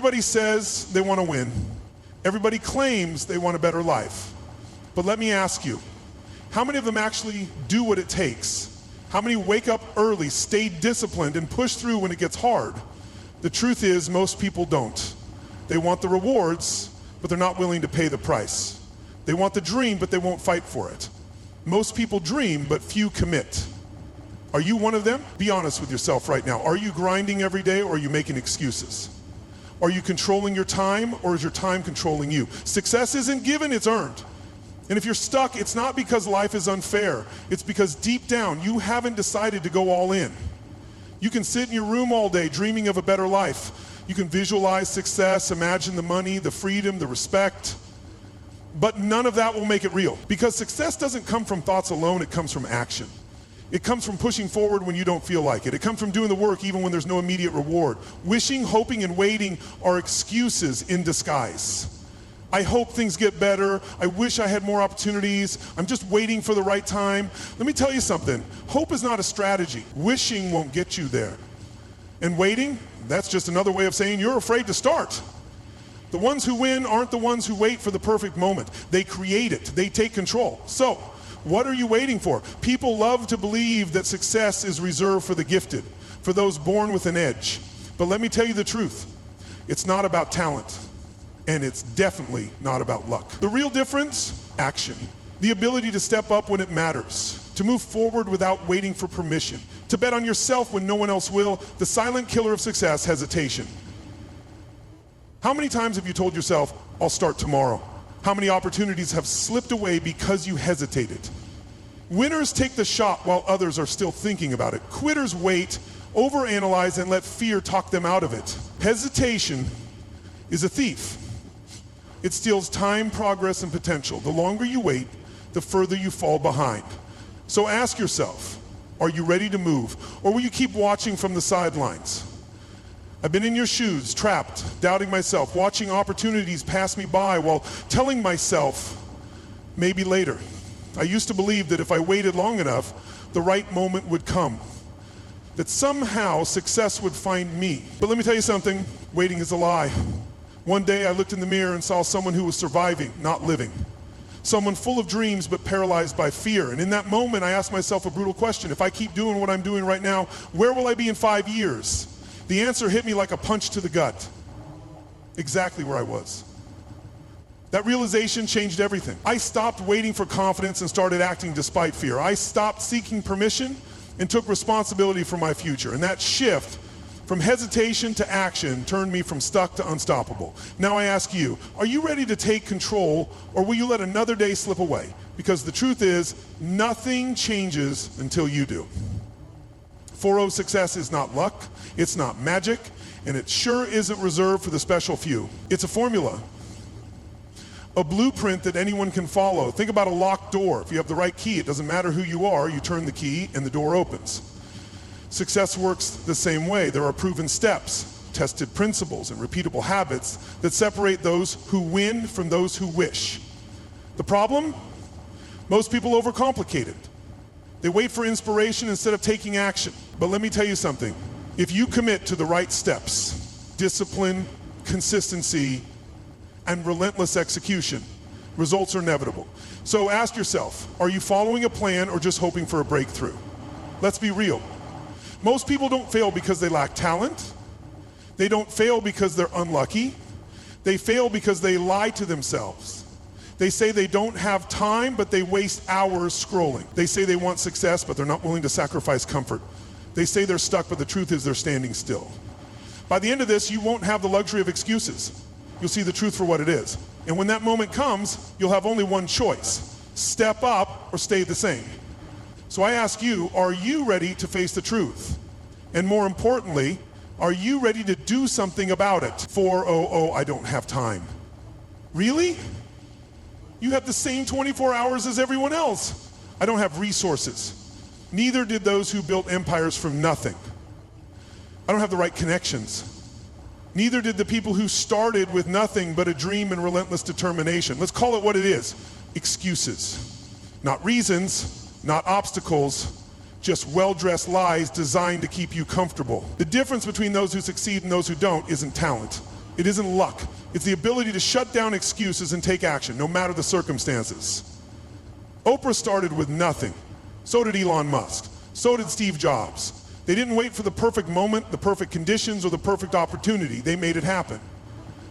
Everybody says they want to win. Everybody claims they want a better life. But let me ask you, how many of them actually do what it takes? How many wake up early, stay disciplined, and push through when it gets hard? The truth is, most people don't. They want the rewards, but they're not willing to pay the price. They want the dream, but they won't fight for it. Most people dream, but few commit. Are you one of them? Be honest with yourself right now. Are you grinding every day, or are you making excuses? Are you controlling your time, or is your time controlling you? Success isn't given, it's earned. And if you're stuck, it's not because life is unfair. It's because deep down, you haven't decided to go all in. You can sit in your room all day dreaming of a better life. You can visualize success, imagine the money, the freedom, the respect. But none of that will make it real. Because success doesn't come from thoughts alone, it comes from action. It comes from pushing forward when you don't feel like it. It comes from doing the work even when there's no immediate reward. Wishing, hoping, and waiting are excuses in disguise. I hope things get better. I wish I had more opportunities. I'm just waiting for the right time. Let me tell you something. Hope is not a strategy. Wishing won't get you there. And waiting, that's just another way of saying you're afraid to start. The ones who win aren't the ones who wait for the perfect moment. They create it. They take control. So, what are you waiting for? People love to believe that success is reserved for the gifted, for those born with an edge. But let me tell you the truth. It's not about talent. And it's definitely not about luck. The real difference? Action. The ability to step up when it matters, to move forward without waiting for permission, to bet on yourself when no one else will. The silent killer of success, hesitation. How many times have you told yourself, I'll start tomorrow? How many opportunities have slipped away because you hesitated? Winners take the shot while others are still thinking about it. Quitters wait, overanalyze, and let fear talk them out of it. Hesitation is a thief. It steals time, progress, and potential. The longer you wait, the further you fall behind. So ask yourself, are you ready to move? Or will you keep watching from the sidelines? I've been in your shoes, trapped, doubting myself, watching opportunities pass me by while telling myself, maybe later. I used to believe that if I waited long enough, the right moment would come. That somehow success would find me. But let me tell you something, waiting is a lie. One day I looked in the mirror and saw someone who was surviving, not living. Someone full of dreams but paralyzed by fear. And in that moment I asked myself a brutal question. If I keep doing what I'm doing right now, where will I be in 5 years? The answer hit me like a punch to the gut. Exactly where I was. That realization changed everything. I stopped waiting for confidence and started acting despite fear. I stopped seeking permission and took responsibility for my future. And that shift from hesitation to action turned me from stuck to unstoppable. Now I ask you, are you ready to take control, or will you let another day slip away? Because the truth is, nothing changes until you do. 4-0 success is not luck, it's not magic, and it sure isn't reserved for the special few. It's a formula. A blueprint that anyone can follow. Think about a locked door. If you have the right key, it doesn't matter who you are, you turn the key and the door opens. Success works the same way. There are proven steps, tested principles, and repeatable habits that separate those who win from those who wish. The problem? Most people overcomplicate it. They wait for inspiration instead of taking action. But let me tell you something. If you commit to the right steps, discipline, consistency, and relentless execution, results are inevitable. So ask yourself, are you following a plan or just hoping for a breakthrough? Let's be real. Most people don't fail because they lack talent. They don't fail because they're unlucky. They fail because they lie to themselves. They say they don't have time, but they waste hours scrolling. They say they want success, but they're not willing to sacrifice comfort. They say they're stuck, but the truth is they're standing still. By the end of this, you won't have the luxury of excuses. You'll see the truth for what it is. And when that moment comes, you'll have only one choice. Step up or stay the same. So I ask you, are you ready to face the truth? And more importantly, are you ready to do something about it? 4-0, I don't have time. Really? You have the same 24 hours as everyone else. I don't have resources. Neither did those who built empires from nothing. I don't have the right connections. Neither did the people who started with nothing but a dream and relentless determination. Let's call it what it is. Excuses. Not reasons, not obstacles, just well-dressed lies designed to keep you comfortable. The difference between those who succeed and those who don't isn't talent. It isn't luck. It's the ability to shut down excuses and take action, no matter the circumstances. Oprah started with nothing. So did Elon Musk. So did Steve Jobs. They didn't wait for the perfect moment, the perfect conditions, or the perfect opportunity. They made it happen.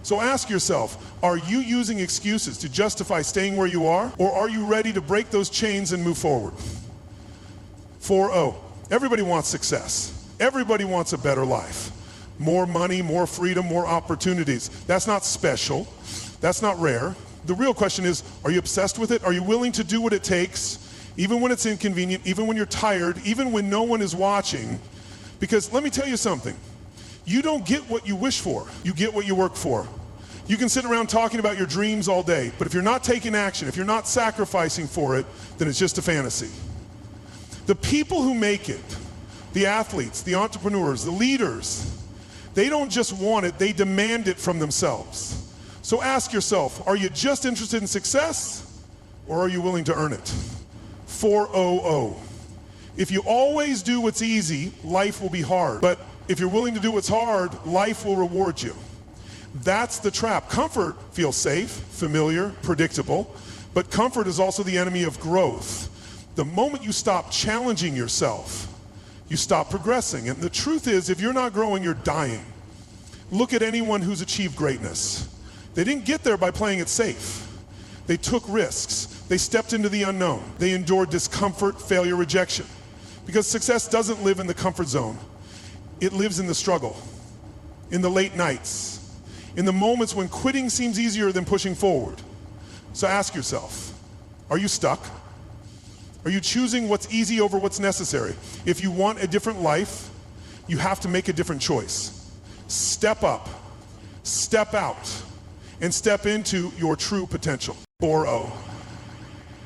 So ask yourself, are you using excuses to justify staying where you are, or are you ready to break those chains and move forward? 4-0. Everybody wants success. Everybody wants a better life. More money, more freedom, more opportunities. That's not special. That's not rare. The real question is, are you obsessed with it? Are you willing to do what it takes, even when it's inconvenient, even when you're tired, even when no one is watching? Because let me tell you something. You don't get what you wish for. You get what you work for. You can sit around talking about your dreams all day, but if you're not taking action, if you're not sacrificing for it, then it's just a fantasy. The people who make it, the athletes, the entrepreneurs, the leaders, they don't just want it, they demand it from themselves. So ask yourself, are you just interested in success, or are you willing to earn it? 4-0-0. If you always do what's easy, life will be hard. But if you're willing to do what's hard, life will reward you. That's the trap. Comfort feels safe, familiar, predictable, but comfort is also the enemy of growth. The moment you stop challenging yourself, you stop progressing. And the truth is, if you're not growing, you're dying. Look at anyone who's achieved greatness. They didn't get there by playing it safe. They took risks. They stepped into the unknown. They endured discomfort, failure, rejection. Because success doesn't live in the comfort zone. It lives in the struggle, in the late nights, in the moments when quitting seems easier than pushing forward. So ask yourself, are you stuck? Are you choosing what's easy over what's necessary? If you want a different life, you have to make a different choice. Step up, step out, and step into your true potential. 4-0.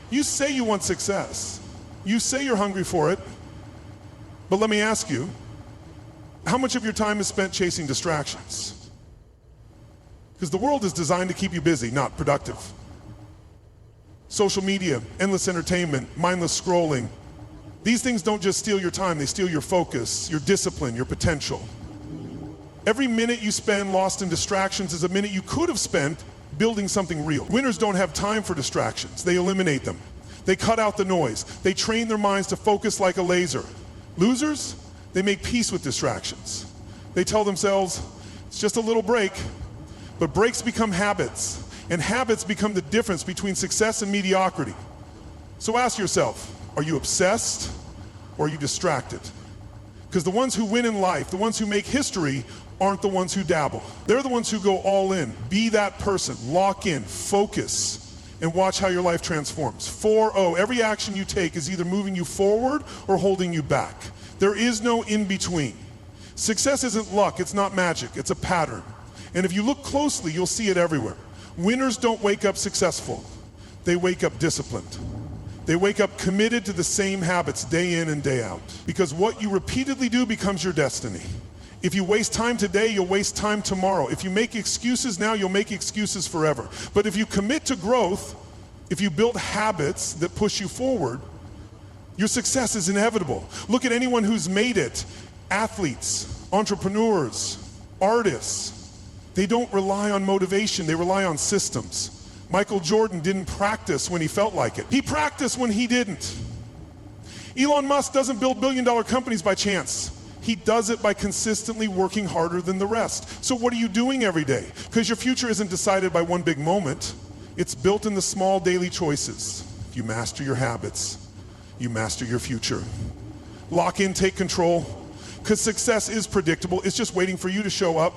You say you want success. You say you're hungry for it. But let me ask you, how much of your time is spent chasing distractions? Because the world is designed to keep you busy, not productive. Social media, endless entertainment, mindless scrolling. These things don't just steal your time, they steal your focus, your discipline, your potential. Every minute you spend lost in distractions is a minute you could have spent building something real. Winners don't have time for distractions. They eliminate them. They cut out the noise. They train their minds to focus like a laser. Losers, they make peace with distractions. They tell themselves, it's just a little break, but breaks become habits, and habits become the difference between success and mediocrity. So ask yourself, are you obsessed or are you distracted? Because the ones who win in life, the ones who make history, aren't the ones who dabble. They're the ones who go all in. Be that person, lock in, focus, and watch how your life transforms. 4-0, every action you take is either moving you forward or holding you back. There is no in between. Success isn't luck, it's not magic, it's a pattern. And if you look closely, you'll see it everywhere. Winners don't wake up successful, they wake up disciplined. They wake up committed to the same habits day in and day out. Because what you repeatedly do becomes your destiny. If you waste time today, you'll waste time tomorrow. If you make excuses now, you'll make excuses forever. But if you commit to growth, if you build habits that push you forward, your success is inevitable. Look at anyone who's made it. Athletes, entrepreneurs, artists. They don't rely on motivation, they rely on systems. Michael Jordan didn't practice when he felt like it. He practiced when he didn't. Elon Musk doesn't build billion-dollar companies by chance. He does it by consistently working harder than the rest. So what are you doing every day? Because your future isn't decided by one big moment. It's built in the small daily choices. If you master your habits, you master your future. Lock in, take control. Because success is predictable. It's just waiting for you to show up.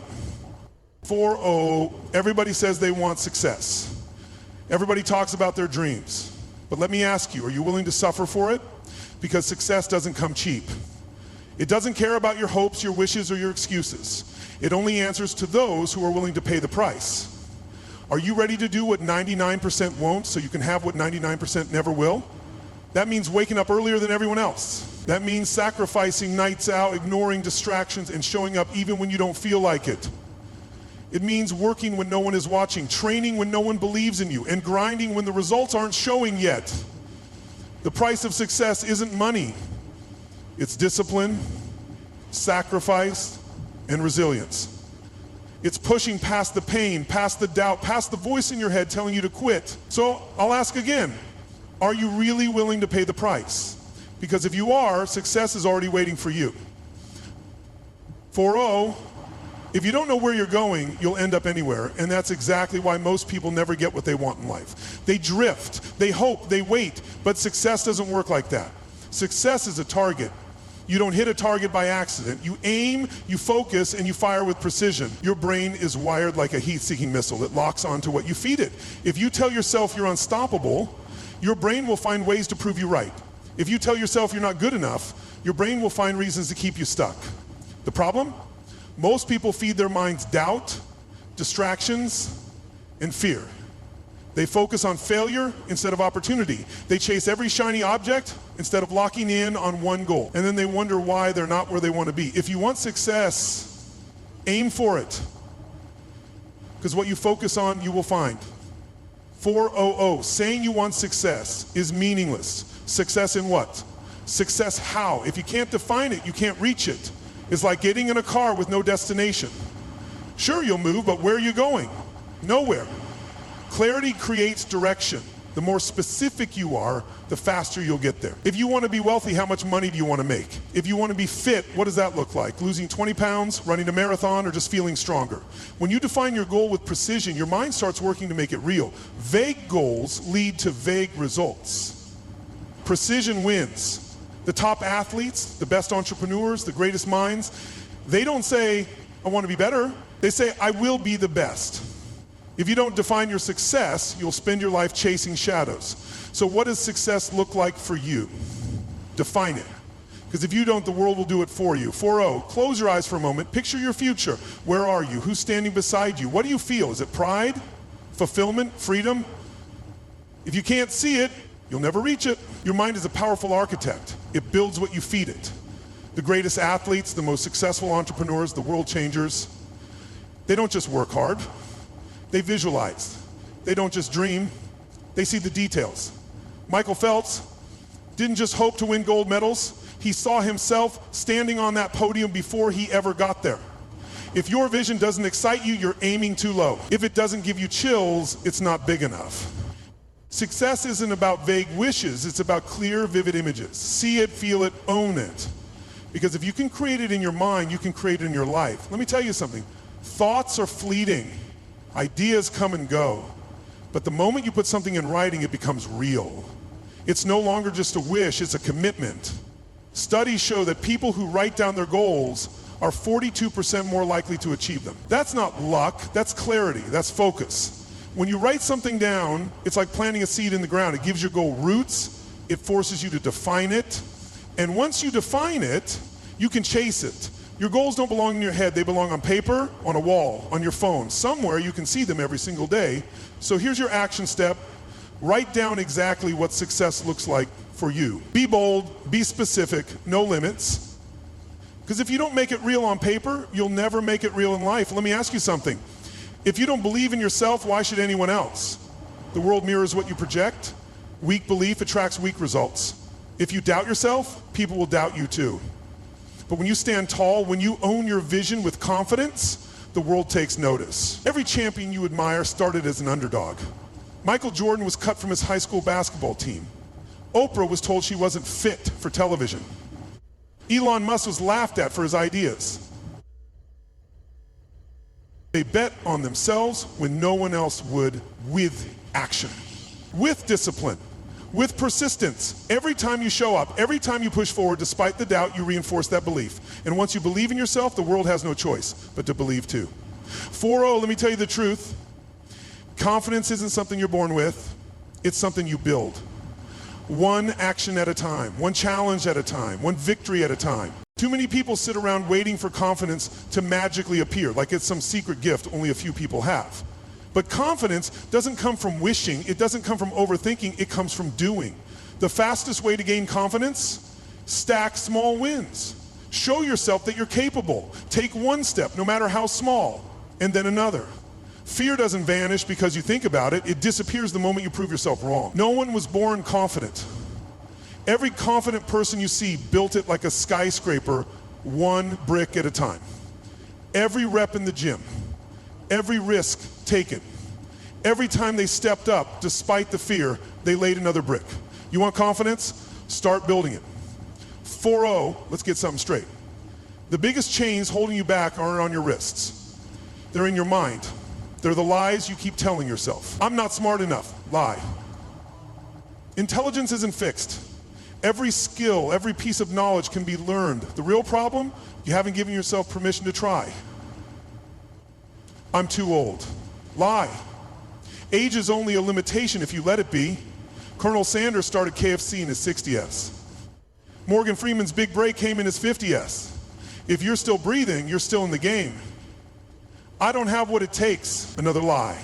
4-0, everybody says they want success. Everybody talks about their dreams. But let me ask you, are you willing to suffer for it? Because success doesn't come cheap. It doesn't care about your hopes, your wishes, or your excuses. It only answers to those who are willing to pay the price. Are you ready to do what 99% won't so you can have what 99% never will? That means waking up earlier than everyone else. That means sacrificing nights out, ignoring distractions, and showing up even when you don't feel like it. It means working when no one is watching, training when no one believes in you, and grinding when the results aren't showing yet. The price of success isn't money. It's discipline, sacrifice, and resilience. It's pushing past the pain, past the doubt, past the voice in your head telling you to quit. So I'll ask again, are you really willing to pay the price? Because if you are, success is already waiting for you. 4-0, if you don't know where you're going, you'll end up anywhere. And that's exactly why most people never get what they want in life. They drift, they hope, they wait, but success doesn't work like that. Success is a target. You don't hit a target by accident. You aim, you focus, and you fire with precision. Your brain is wired like a heat-seeking missile. It locks onto what you feed it. If you tell yourself you're unstoppable, your brain will find ways to prove you right. If you tell yourself you're not good enough, your brain will find reasons to keep you stuck. The problem? Most people feed their minds doubt, distractions, and fear. They focus on failure instead of opportunity. They chase every shiny object instead of locking in on one goal. And then they wonder why they're not where they want to be. If you want success, aim for it. Because what you focus on, you will find. 400, saying you want success is meaningless. Success in what? Success how? If you can't define it, you can't reach it. It's like getting in a car with no destination. Sure, you'll move, but where are you going? Nowhere. Clarity creates direction. The more specific you are, the faster you'll get there. If you want to be wealthy, how much money do you want to make? If you want to be fit, what does that look like? Losing 20 pounds, running a marathon, or just feeling stronger? When you define your goal with precision, your mind starts working to make it real. Vague goals lead to vague results. Precision wins. The top athletes, the best entrepreneurs, the greatest minds, they don't say, I want to be better. They say, I will be the best. If you don't define your success, you'll spend your life chasing shadows. So what does success look like for you? Define it. Because if you don't, the world will do it for you. 4-0, close your eyes for a moment. Picture your future. Where are you? Who's standing beside you? What do you feel? Is it pride, fulfillment, freedom? If you can't see it, you'll never reach it. Your mind is a powerful architect. It builds what you feed it. The greatest athletes, the most successful entrepreneurs, the world changers, they don't just work hard. They visualize. They don't just dream. They see the details. Michael Phelps didn't just hope to win gold medals. He saw himself standing on that podium before he ever got there. If your vision doesn't excite you, you're aiming too low. If it doesn't give you chills, it's not big enough. Success isn't about vague wishes. It's about clear, vivid images. See it, feel it, own it. Because if you can create it in your mind, you can create it in your life. Let me tell you something. Thoughts are fleeting. Ideas come and go, but the moment you put something in writing, it becomes real. It's no longer just a wish, it's a commitment. Studies show that people who write down their goals are 42% more likely to achieve them. That's not luck, that's clarity, that's focus. When you write something down, it's like planting a seed in the ground. It gives your goal roots, it forces you to define it, and once you define it, you can chase it. Your goals don't belong in your head, they belong on paper, on a wall, on your phone. Somewhere you can see them every single day. So here's your action step. Write down exactly what success looks like for you. Be bold, be specific, no limits. Because if you don't make it real on paper, you'll never make it real in life. Let me ask you something. If you don't believe in yourself, why should anyone else? The world mirrors what you project. Weak belief attracts weak results. If you doubt yourself, people will doubt you too. But when you stand tall, when you own your vision with confidence, the world takes notice. Every champion you admire started as an underdog. Michael Jordan was cut from his high school basketball team. Oprah was told she wasn't fit for television. Elon Musk was laughed at for his ideas. They bet on themselves when no one else would, with action, with discipline, with persistence. Every time you show up, every time you push forward, despite the doubt, you reinforce that belief. And once you believe in yourself, the world has no choice but to believe too. 4-0, let me tell you the truth. Confidence isn't something you're born with. It's something you build. One action at a time, one challenge at a time, one victory at a time. Too many people sit around waiting for confidence to magically appear, like it's some secret gift only a few people have. But confidence doesn't come from wishing, it doesn't come from overthinking, it comes from doing. The fastest way to gain confidence? Stack small wins. Show yourself that you're capable. Take one step, no matter how small, and then another. Fear doesn't vanish because you think about it, it disappears the moment you prove yourself wrong. No one was born confident. Every confident person you see built it like a skyscraper, one brick at a time. Every rep in the gym, every risk taken. Every time they stepped up, despite the fear, they laid another brick. You want confidence? Start building it. 4-0, let's get something straight. The biggest chains holding you back aren't on your wrists. They're in your mind. They're the lies you keep telling yourself. I'm not smart enough. Lie. Intelligence isn't fixed. Every skill, every piece of knowledge can be learned. The real problem, you haven't given yourself permission to try. I'm too old. Lie. Age is only a limitation if you let it be. Colonel Sanders started KFC in his 60s. Morgan Freeman's big break came in his 50s. If you're still breathing, you're still in the game. I don't have what it takes. Another lie.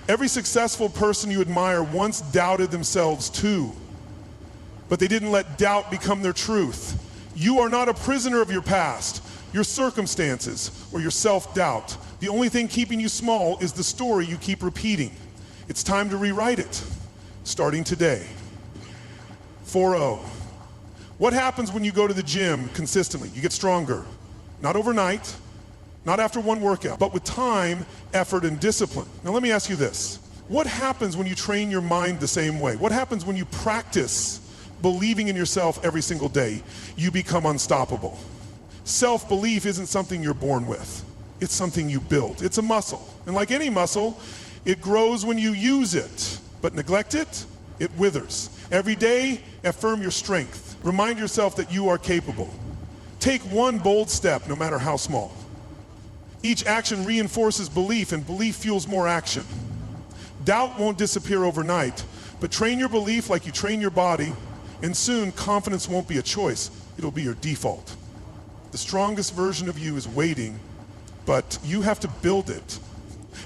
Every successful person you admire once doubted themselves too, but they didn't let doubt become their truth. You are not a prisoner of your past, your circumstances, or your self-doubt. The only thing keeping you small is the story you keep repeating. It's time to rewrite it, starting today. 4-0. What happens when you go to the gym consistently? You get stronger. Not overnight, not after one workout, but with time, effort, and discipline. Now let me ask you this. What happens when you train your mind the same way? What happens when you practice believing in yourself every single day? You become unstoppable. Self-belief isn't something you're born with. It's something you build. It's a muscle. And like any muscle, it grows when you use it. But neglect it, it withers. Every day, affirm your strength. Remind yourself that you are capable. Take one bold step, no matter how small. Each action reinforces belief, and belief fuels more action. Doubt won't disappear overnight, but train your belief like you train your body, and soon confidence won't be a choice, it'll be your default. The strongest version of you is waiting, but you have to build it.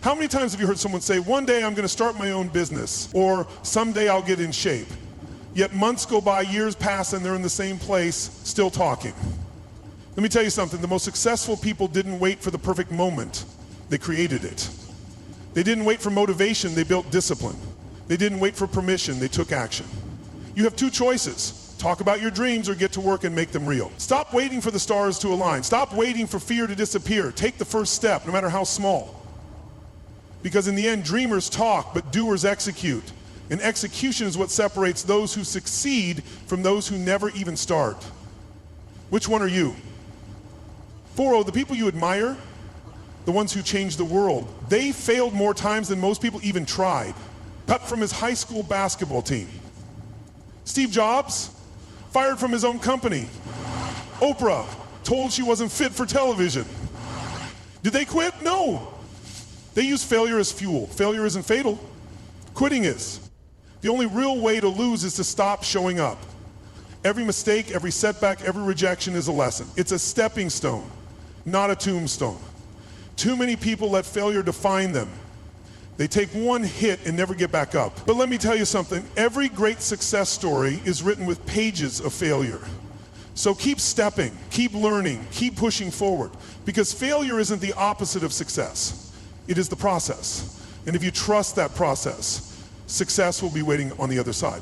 How many times have you heard someone say, one day I'm going to start my own business, or someday I'll get in shape? Yet months go by, years pass, and they're in the same place, still talking. Let me tell you something, the most successful people didn't wait for the perfect moment, they created it. They didn't wait for motivation, they built discipline. They didn't wait for permission, they took action. You have two choices, talk about your dreams or get to work and make them real. Stop waiting for the stars to align, stop waiting for fear to disappear, take the first step, no matter how small. Because in the end, dreamers talk, but doers execute. And execution is what separates those who succeed from those who never even start. Which one are you? 4-0, the people you admire, the ones who changed the world, they failed more times than most people even tried. Cut from his high school basketball team. Steve Jobs, fired from his own company. Oprah, told she wasn't fit for television. Did they quit? No. They use failure as fuel. Failure isn't fatal. Quitting is. The only real way to lose is to stop showing up. Every mistake, every setback, every rejection is a lesson. It's a stepping stone, not a tombstone. Too many people let failure define them. They take one hit and never get back up. But let me tell you something, every great success story is written with pages of failure. So keep stepping, keep learning, keep pushing forward, because failure isn't the opposite of success. It is the process. And if you trust that process, success will be waiting on the other side.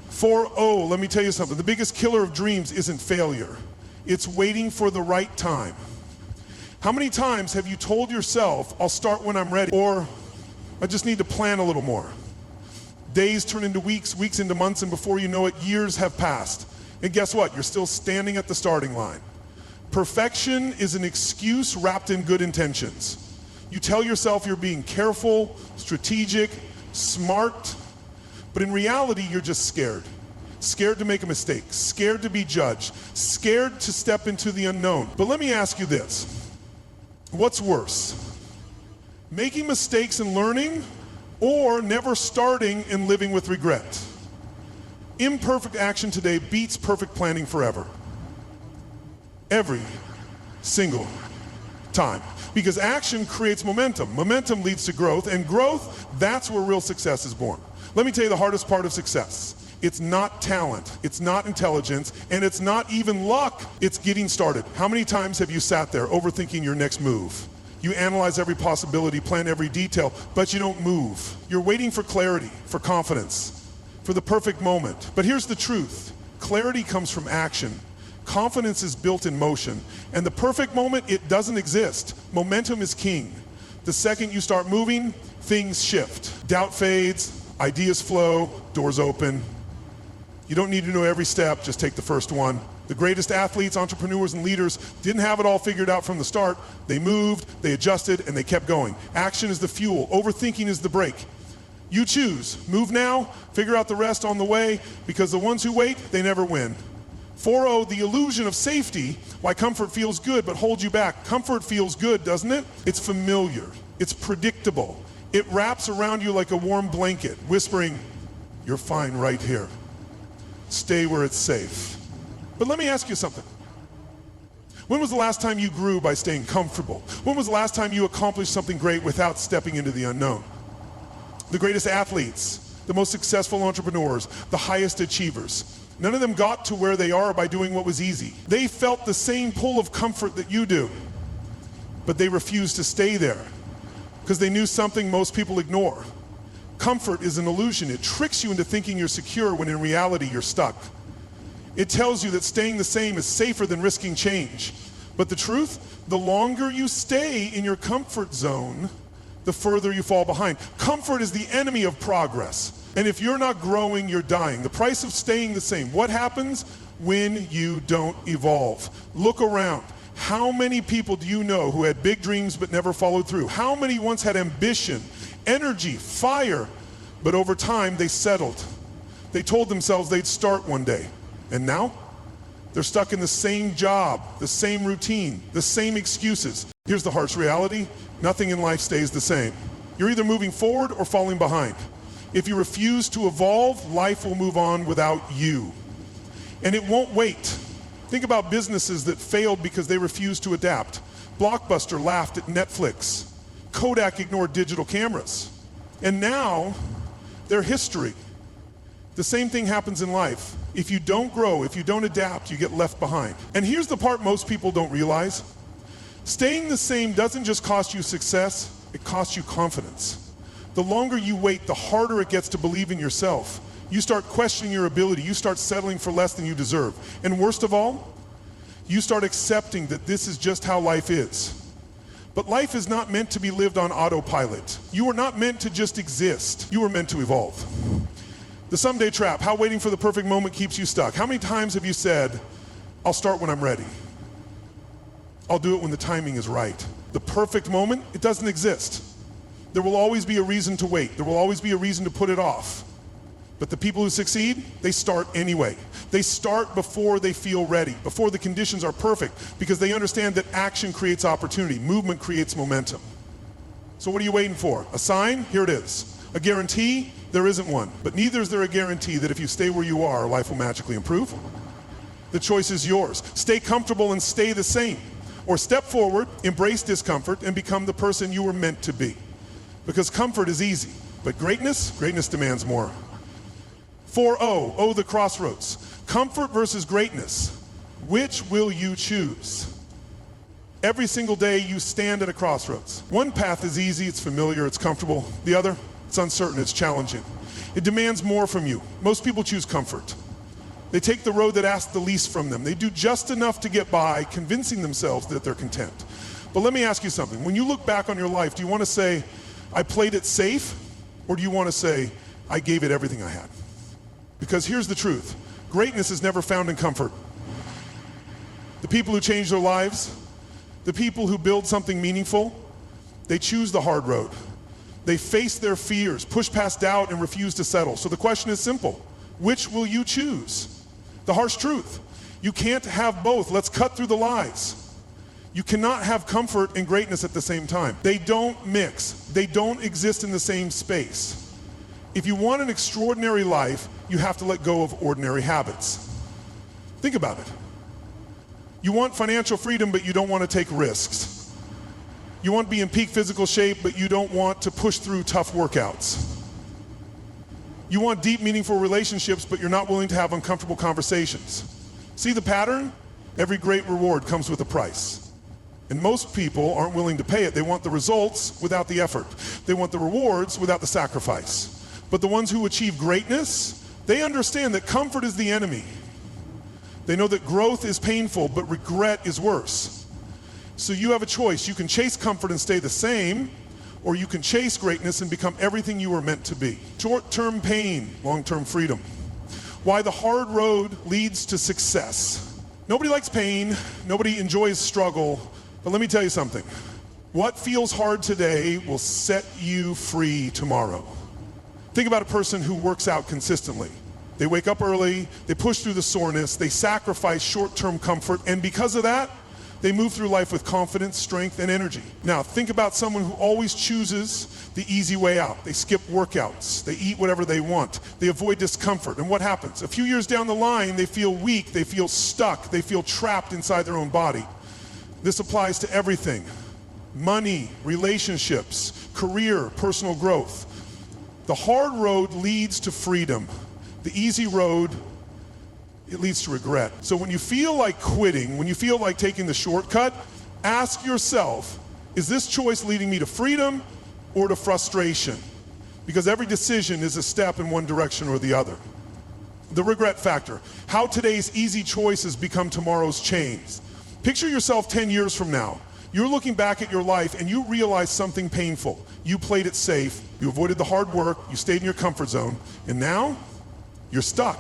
4-0, let me tell you something. The biggest killer of dreams isn't failure. It's waiting for the right time. How many times have you told yourself, I'll start when I'm ready, or I just need to plan a little more? Days turn into weeks, weeks into months, and before you know it, years have passed. And guess what? You're still standing at the starting line. Perfection is an excuse wrapped in good intentions. You tell yourself you're being careful, strategic, smart, but in reality, you're just scared. Scared to make a mistake, scared to be judged, scared to step into the unknown. But let me ask you this. What's worse? Making mistakes and learning, or never starting and living with regret? Imperfect action today beats perfect planning forever. Every single time. Because action creates momentum. Momentum leads to growth, and growth, that's where real success is born. Let me tell you the hardest part of success. It's not talent, it's not intelligence, and it's not even luck. It's getting started. How many times have you sat there overthinking your next move? You analyze every possibility, plan every detail, but you don't move. You're waiting for clarity, for confidence, for the perfect moment. But here's the truth. Clarity comes from action. Confidence is built in motion. And the perfect moment, it doesn't exist. Momentum is king. The second you start moving, things shift. Doubt fades, ideas flow, doors open. You don't need to know every step, just take the first one. The greatest athletes, entrepreneurs, and leaders didn't have it all figured out from the start. They moved, they adjusted, and they kept going. Action is the fuel. Overthinking is the brake. You choose. Move now, figure out the rest on the way, because the ones who wait, they never win. 4-0, the illusion of safety, why comfort feels good but holds you back. Comfort feels good, doesn't it? It's familiar. It's predictable. It wraps around you like a warm blanket, whispering, you're fine right here. Stay where it's safe. But let me ask you something. When was the last time you grew by staying comfortable? When was the last time you accomplished something great without stepping into the unknown? The greatest athletes, the most successful entrepreneurs, the highest achievers, none of them got to where they are by doing what was easy. They felt the same pull of comfort that you do, but they refused to stay there because they knew something most people ignore. Comfort is an illusion. It tricks you into thinking you're secure when in reality you're stuck. It tells you that staying the same is safer than risking change. But the truth, the longer you stay in your comfort zone, the further you fall behind. Comfort is the enemy of progress. And if you're not growing, you're dying. The price of staying the same. What happens when you don't evolve? Look around. How many people do you know who had big dreams but never followed through? How many once had ambition, energy, fire, but over time they settled? They told themselves they'd start one day. And now, they're stuck in the same job, the same routine, the same excuses. Here's the harsh reality. Nothing in life stays the same. You're either moving forward or falling behind. If you refuse to evolve, life will move on without you. And it won't wait. Think about businesses that failed because they refused to adapt. Blockbuster laughed at Netflix. Kodak ignored digital cameras. And now, they're history. The same thing happens in life. If you don't grow, if you don't adapt, you get left behind. And here's the part most people don't realize. Staying the same doesn't just cost you success, it costs you confidence. The longer you wait, the harder it gets to believe in yourself. You start questioning your ability, you start settling for less than you deserve. And worst of all, you start accepting that this is just how life is. But life is not meant to be lived on autopilot. You are not meant to just exist. You are meant to evolve. The someday trap, how waiting for the perfect moment keeps you stuck. How many times have you said, I'll start when I'm ready. I'll do it when the timing is right. The perfect moment, it doesn't exist. There will always be a reason to wait. There will always be a reason to put it off. But the people who succeed, they start anyway. They start before they feel ready, before the conditions are perfect, because they understand that action creates opportunity, movement creates momentum. So what are you waiting for? A sign? Here it is. A guarantee? There isn't one. But neither is there a guarantee that if you stay where you are, life will magically improve. The choice is yours. Stay comfortable and stay the same. Or step forward, embrace discomfort, and become the person you were meant to be. Because comfort is easy, but greatness demands more. 4-0, the crossroads. Comfort versus greatness. Which will you choose? Every single day you stand at a crossroads. One path is easy, it's familiar, it's comfortable. The other, it's uncertain, it's challenging. It demands more from you. Most people choose comfort. They take the road that asks the least from them. They do just enough to get by, convincing themselves that they're content. But let me ask you something. When you look back on your life, do you want to say, I played it safe? Or do you want to say, I gave it everything I had? Because here's the truth. Greatness is never found in comfort. The people who change their lives, the people who build something meaningful, they choose the hard road. They face their fears, push past doubt, and refuse to settle. So the question is simple. Which will you choose? The harsh truth. You can't have both. Let's cut through the lies. You cannot have comfort and greatness at the same time. They don't mix. They don't exist in the same space. If you want an extraordinary life, you have to let go of ordinary habits. Think about it. You want financial freedom, but you don't want to take risks. You want to be in peak physical shape, but you don't want to push through tough workouts. You want deep, meaningful relationships, but you're not willing to have uncomfortable conversations. See the pattern? Every great reward comes with a price. And most people aren't willing to pay it. They want the results without the effort. They want the rewards without the sacrifice. But the ones who achieve greatness, they understand that comfort is the enemy. They know that growth is painful, but regret is worse. So you have a choice. You can chase comfort and stay the same, or you can chase greatness and become everything you were meant to be. Short-term pain, long-term freedom. Why the hard road leads to success. Nobody likes pain, nobody enjoys struggle, but let me tell you something. What feels hard today will set you free tomorrow. Think about a person who works out consistently. They wake up early, they push through the soreness, they sacrifice short-term comfort, and because of that, they move through life with confidence, strength, and energy. Now, think about someone who always chooses the easy way out. They skip workouts, they eat whatever they want, they avoid discomfort, and what happens? A few years down the line, they feel weak, they feel stuck, they feel trapped inside their own body. This applies to everything. Money, relationships, career, personal growth. The hard road leads to freedom. The easy road, it leads to regret. So when you feel like quitting, when you feel like taking the shortcut, ask yourself, is this choice leading me to freedom or to frustration? Because every decision is a step in one direction or the other. The regret factor, how today's easy choices become tomorrow's chains. Picture yourself 10 years from now. You're looking back at your life and you realize something painful. You played it safe, you avoided the hard work, you stayed in your comfort zone, and now you're stuck.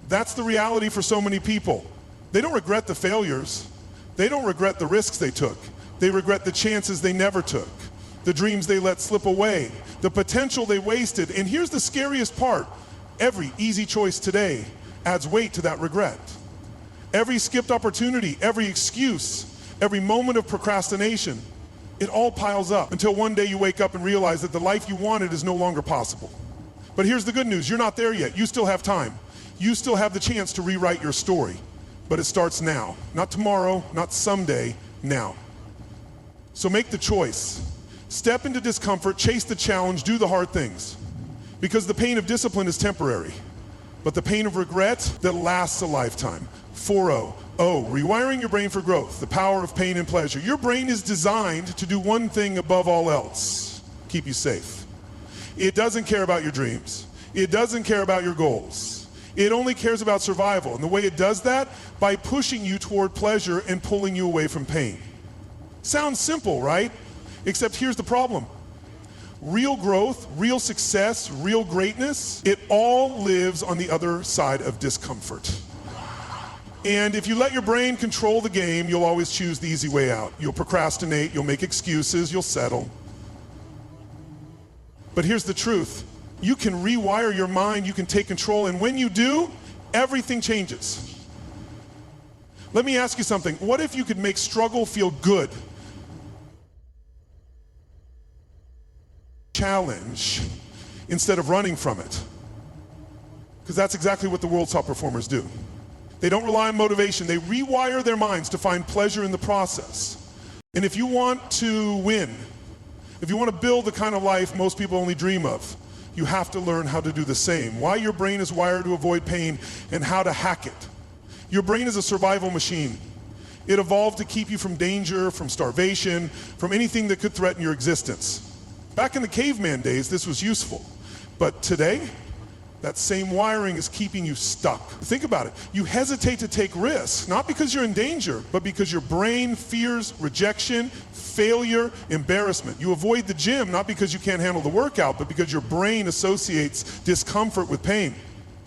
That's the reality for so many people. They don't regret the failures. They don't regret the risks they took. They regret the chances they never took, the dreams they let slip away, the potential they wasted. And here's the scariest part. Every easy choice today adds weight to that regret. Every skipped opportunity, every excuse, every moment of procrastination, it all piles up until one day you wake up and realize that the life you wanted is no longer possible. But here's the good news, you're not there yet. You still have time. You still have the chance to rewrite your story. But it starts now. Not tomorrow, not someday, now. So make the choice. Step into discomfort, chase the challenge, do the hard things. Because the pain of discipline is temporary, but the pain of regret that lasts a lifetime. 4-0. Rewiring your brain for growth, the power of pain and pleasure. Your brain is designed to do one thing above all else, keep you safe. It doesn't care about your dreams. It doesn't care about your goals. It only cares about survival. And the way it does that, by pushing you toward pleasure and pulling you away from pain. Sounds simple, right? Except here's the problem. Real growth, real success, real greatness, it all lives on the other side of discomfort. And if you let your brain control the game, you'll always choose the easy way out. You'll procrastinate, you'll make excuses, you'll settle. But here's the truth. You can rewire your mind, you can take control, and when you do, everything changes. Let me ask you something. What if you could make struggle feel good? Challenge instead of running from it. Because that's exactly what the world's top performers do. They don't rely on motivation. They rewire their minds to find pleasure in the process. And if you want to win, if you want to build the kind of life most people only dream of, you have to learn how to do the same. Why your brain is wired to avoid pain and how to hack it. Your brain is a survival machine. It evolved to keep you from danger, from starvation, from anything that could threaten your existence. Back in the caveman days, this was useful. But today, that same wiring is keeping you stuck. Think about it. You hesitate to take risks, not because you're in danger, but because your brain fears rejection, failure, embarrassment. You avoid the gym, not because you can't handle the workout, but because your brain associates discomfort with pain.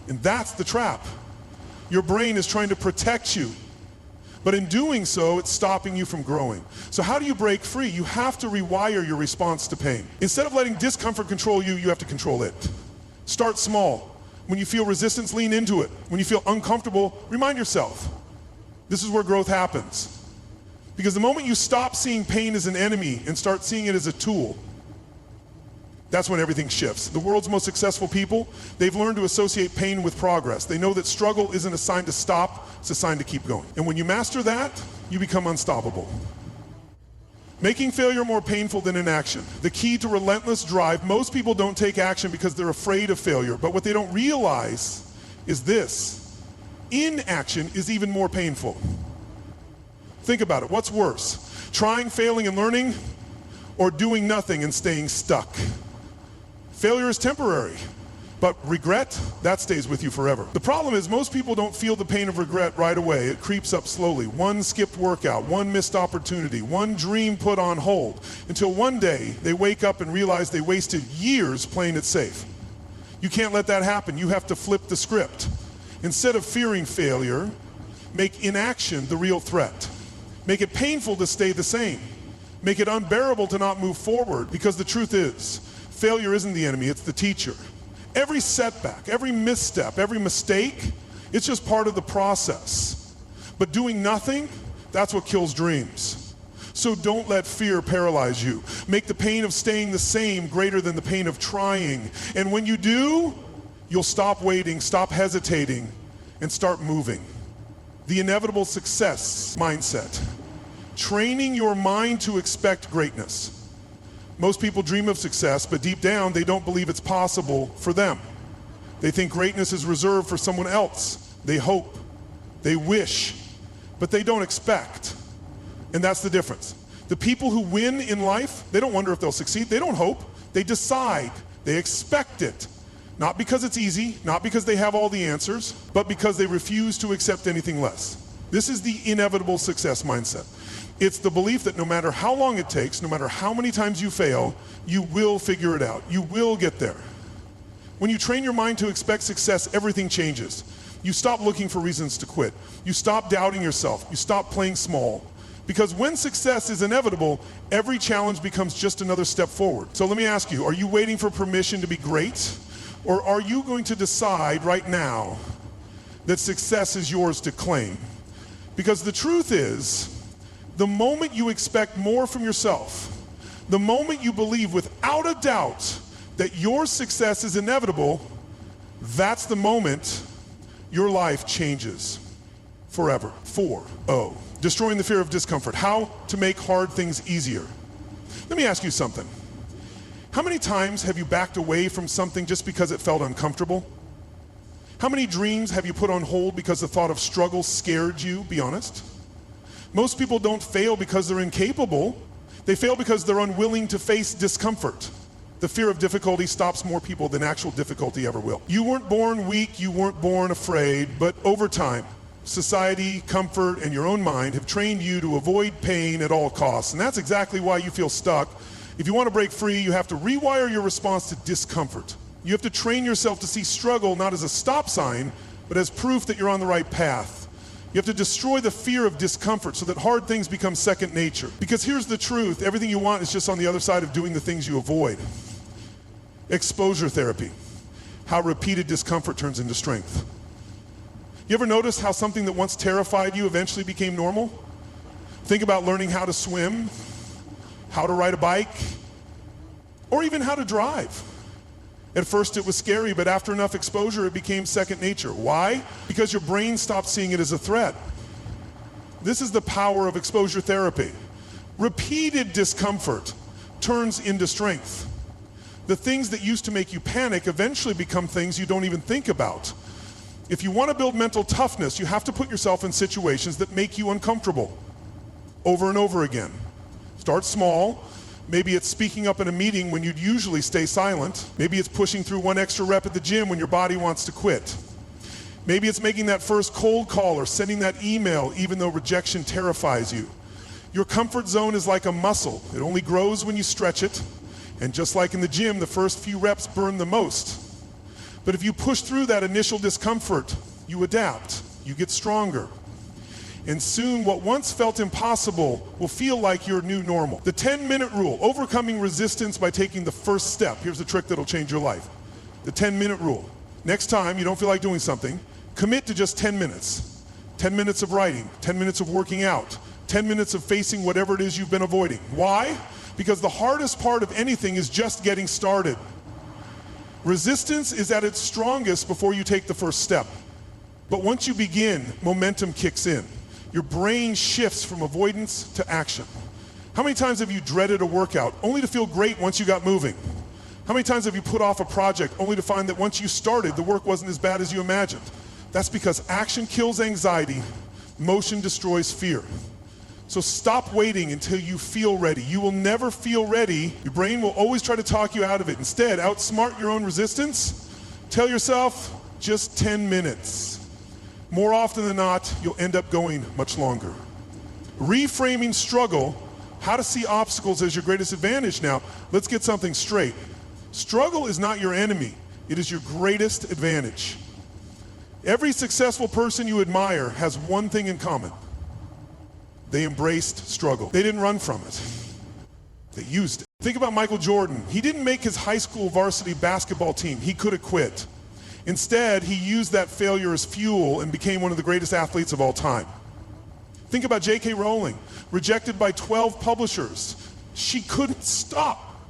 And that's the trap. Your brain is trying to protect you. But in doing so, it's stopping you from growing. So how do you break free? You have to rewire your response to pain. Instead of letting discomfort control you, you have to control it. Start small. When you feel resistance, lean into it. When you feel uncomfortable, remind yourself. This is where growth happens. Because the moment you stop seeing pain as an enemy and start seeing it as a tool, that's when everything shifts. The world's most successful people, they've learned to associate pain with progress. They know that struggle isn't a sign to stop, it's a sign to keep going. And when you master that, you become unstoppable. Making failure more painful than inaction. The key to relentless drive. Most people don't take action because they're afraid of failure, but what they don't realize is this. Inaction is even more painful. Think about it. What's worse? Trying, failing, and learning, or doing nothing and staying stuck? Failure is temporary. But regret, that stays with you forever. The problem is most people don't feel the pain of regret right away. It creeps up slowly. One skipped workout, one missed opportunity, one dream put on hold, until one day they wake up and realize they wasted years playing it safe. You can't let that happen. You have to flip the script. Instead of fearing failure, make inaction the real threat. Make it painful to stay the same. Make it unbearable to not move forward, because the truth is, failure isn't the enemy, it's the teacher. Every setback, every misstep, every mistake, it's just part of the process. But doing nothing, that's what kills dreams. So don't let fear paralyze you. Make the pain of staying the same greater than the pain of trying. And when you do, you'll stop waiting, stop hesitating, and start moving. The inevitable success mindset. Training your mind to expect greatness. Most people dream of success, but deep down, they don't believe it's possible for them. They think greatness is reserved for someone else. They hope, they wish, but they don't expect. And that's the difference. The people who win in life, they don't wonder if they'll succeed. They don't hope. They decide. They expect it. Not because it's easy, not because they have all the answers, but because they refuse to accept anything less. This is the inevitable success mindset. It's the belief that no matter how long it takes, no matter how many times you fail, you will figure it out. You will get there. When you train your mind to expect success, everything changes. You stop looking for reasons to quit. You stop doubting yourself. You stop playing small. Because when success is inevitable, every challenge becomes just another step forward. So let me ask you, are you waiting for permission to be great? Or are you going to decide right now that success is yours to claim? Because the truth is, the moment you expect more from yourself, the moment you believe without a doubt that your success is inevitable, that's the moment your life changes forever. 4-0. Destroying the fear of discomfort. How to make hard things easier. Let me ask you something. How many times have you backed away from something just because it felt uncomfortable? How many dreams have you put on hold because the thought of struggle scared you? Be honest. Most people don't fail because they're incapable. They fail because they're unwilling to face discomfort. The fear of difficulty stops more people than actual difficulty ever will. You weren't born weak, you weren't born afraid, but over time, society, comfort, and your own mind have trained you to avoid pain at all costs. And that's exactly why you feel stuck. If you want to break free, you have to rewire your response to discomfort. You have to train yourself to see struggle not as a stop sign, but as proof that you're on the right path. You have to destroy the fear of discomfort so that hard things become second nature. Because here's the truth, everything you want is just on the other side of doing the things you avoid. Exposure therapy. How repeated discomfort turns into strength. You ever notice how something that once terrified you eventually became normal? Think about learning how to swim, how to ride a bike, or even how to drive. At first it was scary, but after enough exposure, it became second nature. Why? Because your brain stopped seeing it as a threat. This is the power of exposure therapy. Repeated discomfort turns into strength. The things that used to make you panic eventually become things you don't even think about. If you want to build mental toughness, you have to put yourself in situations that make you uncomfortable over and over again. Start small. Maybe it's speaking up in a meeting when you'd usually stay silent. Maybe it's pushing through one extra rep at the gym when your body wants to quit. Maybe it's making that first cold call or sending that email even though rejection terrifies you. Your comfort zone is like a muscle. It only grows when you stretch it. And just like in the gym, the first few reps burn the most. But if you push through that initial discomfort, you adapt, you get stronger. And soon what once felt impossible will feel like your new normal. The 10-minute rule, overcoming resistance by taking the first step. Here's the trick that'll change your life. The 10-minute rule. Next time you don't feel like doing something, commit to just 10 minutes. 10 minutes of writing, 10 minutes of working out, 10 minutes of facing whatever it is you've been avoiding. Why? Because the hardest part of anything is just getting started. Resistance is at its strongest before you take the first step. But once you begin, momentum kicks in. Your brain shifts from avoidance to action. How many times have you dreaded a workout only to feel great once you got moving? How many times have you put off a project only to find that once you started, the work wasn't as bad as you imagined? That's because action kills anxiety, motion destroys fear. So stop waiting until you feel ready. You will never feel ready. Your brain will always try to talk you out of it. Instead, outsmart your own resistance Tell yourself, just 10 minutes. More often than not, you'll end up going much longer. Reframing struggle, how to see obstacles as your greatest advantage. Now, let's get something straight. Struggle is not your enemy. It is your greatest advantage. Every successful person you admire has one thing in common. They embraced struggle. They didn't run from it. They used it. Think about Michael Jordan. He didn't make his high school varsity basketball team. He could have quit. Instead, he used that failure as fuel and became one of the greatest athletes of all time. Think about J.K. Rowling, rejected by 12 publishers. She couldn't stop,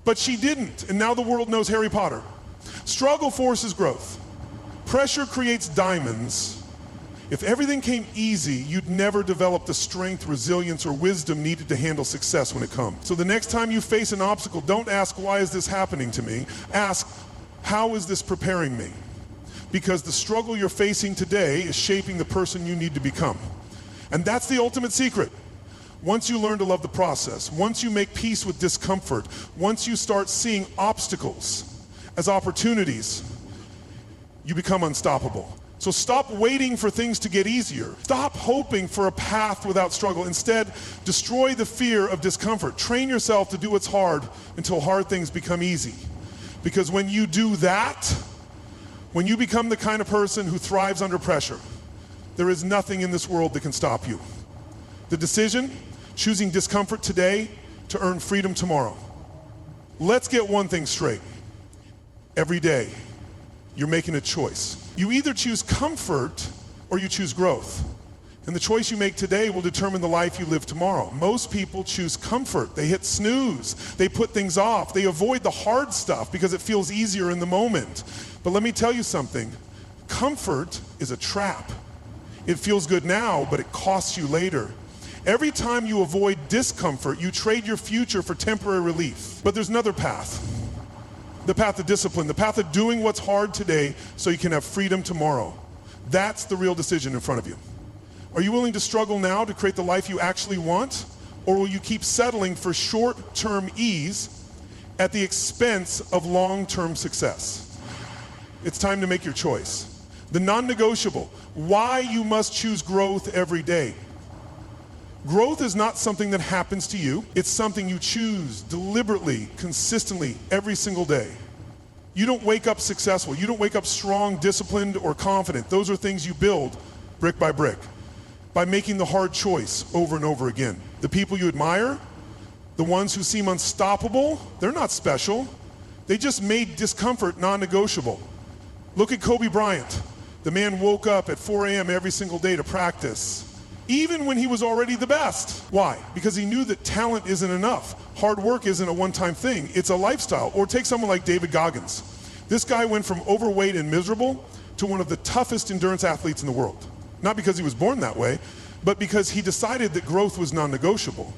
but she didn't, and now the world knows Harry Potter. Struggle forces growth. Pressure creates diamonds. If everything came easy, you'd never develop the strength, resilience, or wisdom needed to handle success when it comes. So the next time you face an obstacle, don't ask, why is this happening to me? Ask, how is this preparing me? Because the struggle you're facing today is shaping the person you need to become. And that's the ultimate secret. Once you learn to love the process, once you make peace with discomfort, once you start seeing obstacles as opportunities, you become unstoppable. So stop waiting for things to get easier. Stop hoping for a path without struggle. Instead, destroy the fear of discomfort. Train yourself to do what's hard until hard things become easy. Because when you do that, when you become the kind of person who thrives under pressure, there is nothing in this world that can stop you. The decision, choosing discomfort today to earn freedom tomorrow. Let's get one thing straight. Every day, you're making a choice. You either choose comfort or you choose growth. And the choice you make today will determine the life you live tomorrow. Most people choose comfort. They hit snooze. They put things off. They avoid the hard stuff because it feels easier in the moment. But let me tell you something. Comfort is a trap. It feels good now, but it costs you later. Every time you avoid discomfort, you trade your future for temporary relief. But there's another path. The path of discipline, the path of doing what's hard today so you can have freedom tomorrow. That's the real decision in front of you. Are you willing to struggle now to create the life you actually want? Or will you keep settling for short-term ease at the expense of long-term success? It's time to make your choice. The non-negotiable, why you must choose growth every day. Growth is not something that happens to you. It's something you choose deliberately, consistently, every single day. You don't wake up successful. You don't wake up strong, disciplined, or confident. Those are things you build brick by brick by making the hard choice over and over again. The people you admire, the ones who seem unstoppable, they're not special. They just made discomfort non-negotiable. Look at Kobe Bryant. The man woke up at 4 a.m. every single day to practice, even when he was already the best. Why? Because he knew that talent isn't enough. Hard work isn't a one-time thing. It's a lifestyle. Or take someone like David Goggins. This guy went from overweight and miserable to one of the toughest endurance athletes in the world. Not because he was born that way, but because he decided that growth was non-negotiable.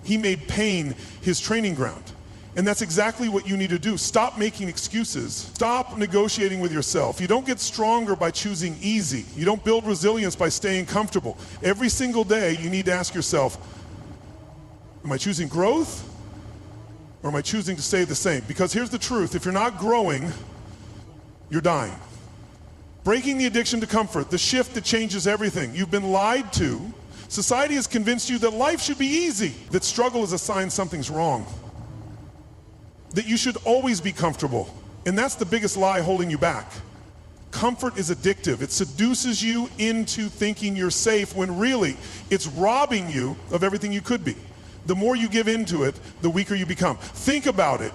He made pain his training ground. And that's exactly what you need to do. Stop making excuses. Stop negotiating with yourself. You don't get stronger by choosing easy. You don't build resilience by staying comfortable. Every single day you need to ask yourself, am I choosing growth or am I choosing to stay the same? Because here's the truth, if you're not growing, you're dying. Breaking the addiction to comfort, the shift that changes everything. You've been lied to. Society has convinced you that life should be easy, that struggle is a sign something's wrong, that you should always be comfortable. And that's the biggest lie holding you back. Comfort is addictive. It seduces you into thinking you're safe when really it's robbing you of everything you could be. The more you give into it, the weaker you become. Think about it.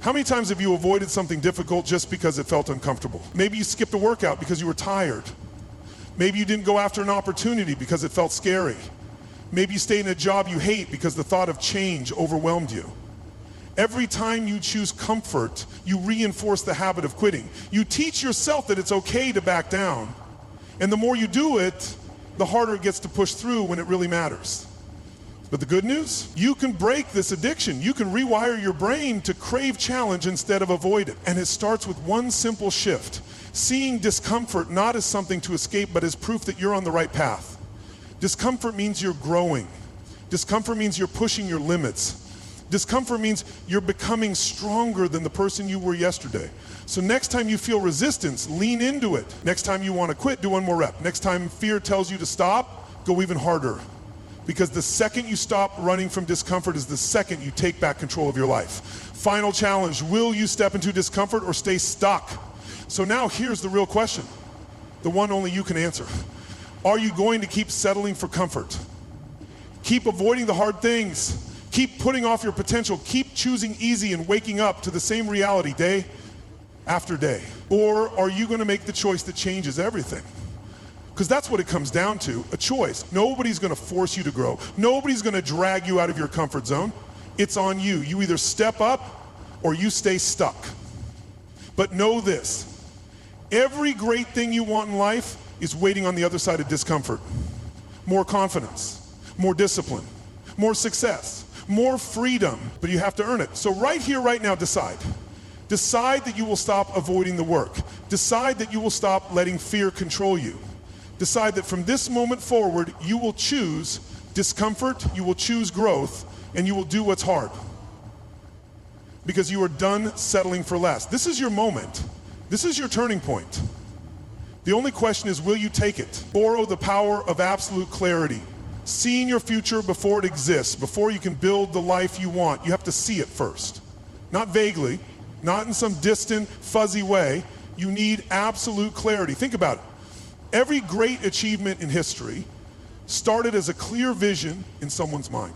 How many times have you avoided something difficult just because it felt uncomfortable? Maybe you skipped a workout because you were tired. Maybe you didn't go after an opportunity because it felt scary. Maybe you stayed in a job you hate because the thought of change overwhelmed you. Every time you choose comfort, you reinforce the habit of quitting. You teach yourself that it's okay to back down. And the more you do it, the harder it gets to push through when it really matters. But the good news, you can break this addiction. You can rewire your brain to crave challenge instead of avoid it. And it starts with one simple shift. Seeing discomfort not as something to escape, but as proof that you're on the right path. Discomfort means you're growing. Discomfort means you're pushing your limits. Discomfort means you're becoming stronger than the person you were yesterday. So next time you feel resistance, lean into it. Next time you want to quit, do one more rep. Next time fear tells you to stop, go even harder. Because the second you stop running from discomfort is the second you take back control of your life. Final challenge, will you step into discomfort or stay stuck? So now here's the real question, the one only you can answer. Are you going to keep settling for comfort? Keep avoiding the hard things. Keep putting off your potential. Keep choosing easy and waking up to the same reality day after day. Or are you going to make the choice that changes everything? Because that's what it comes down to, a choice. Nobody's going to force you to grow. Nobody's going to drag you out of your comfort zone. It's on you. You either step up or you stay stuck. But know this, every great thing you want in life is waiting on the other side of discomfort. More confidence, more discipline, more success, more freedom, but you have to earn it. So right here, right now, decide. Decide that you will stop avoiding the work. Decide that you will stop letting fear control you. Decide that from this moment forward, you will choose discomfort, you will choose growth, and you will do what's hard. Because you are done settling for less. This is your moment. This is your turning point. The only question is, will you take it? Borrow the power of absolute clarity. Seeing your future before it exists, before you can build the life you want, you have to see it first. Not vaguely, not in some distant, fuzzy way. You need absolute clarity. Think about it. Every great achievement in history started as a clear vision in someone's mind.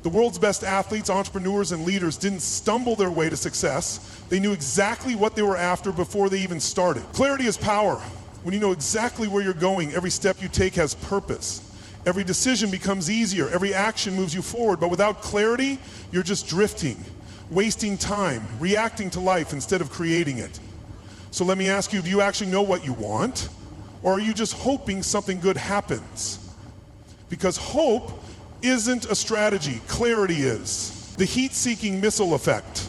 The world's best athletes, entrepreneurs, and leaders didn't stumble their way to success. They knew exactly what they were after before they even started. Clarity is power. When you know exactly where you're going, every step you take has purpose. Every decision becomes easier. Every action moves you forward. But without clarity, you're just drifting, wasting time, reacting to life instead of creating it. So let me ask you, do you actually know what you want? Or are you just hoping something good happens? Because hope isn't a strategy, clarity is. The heat-seeking missile effect.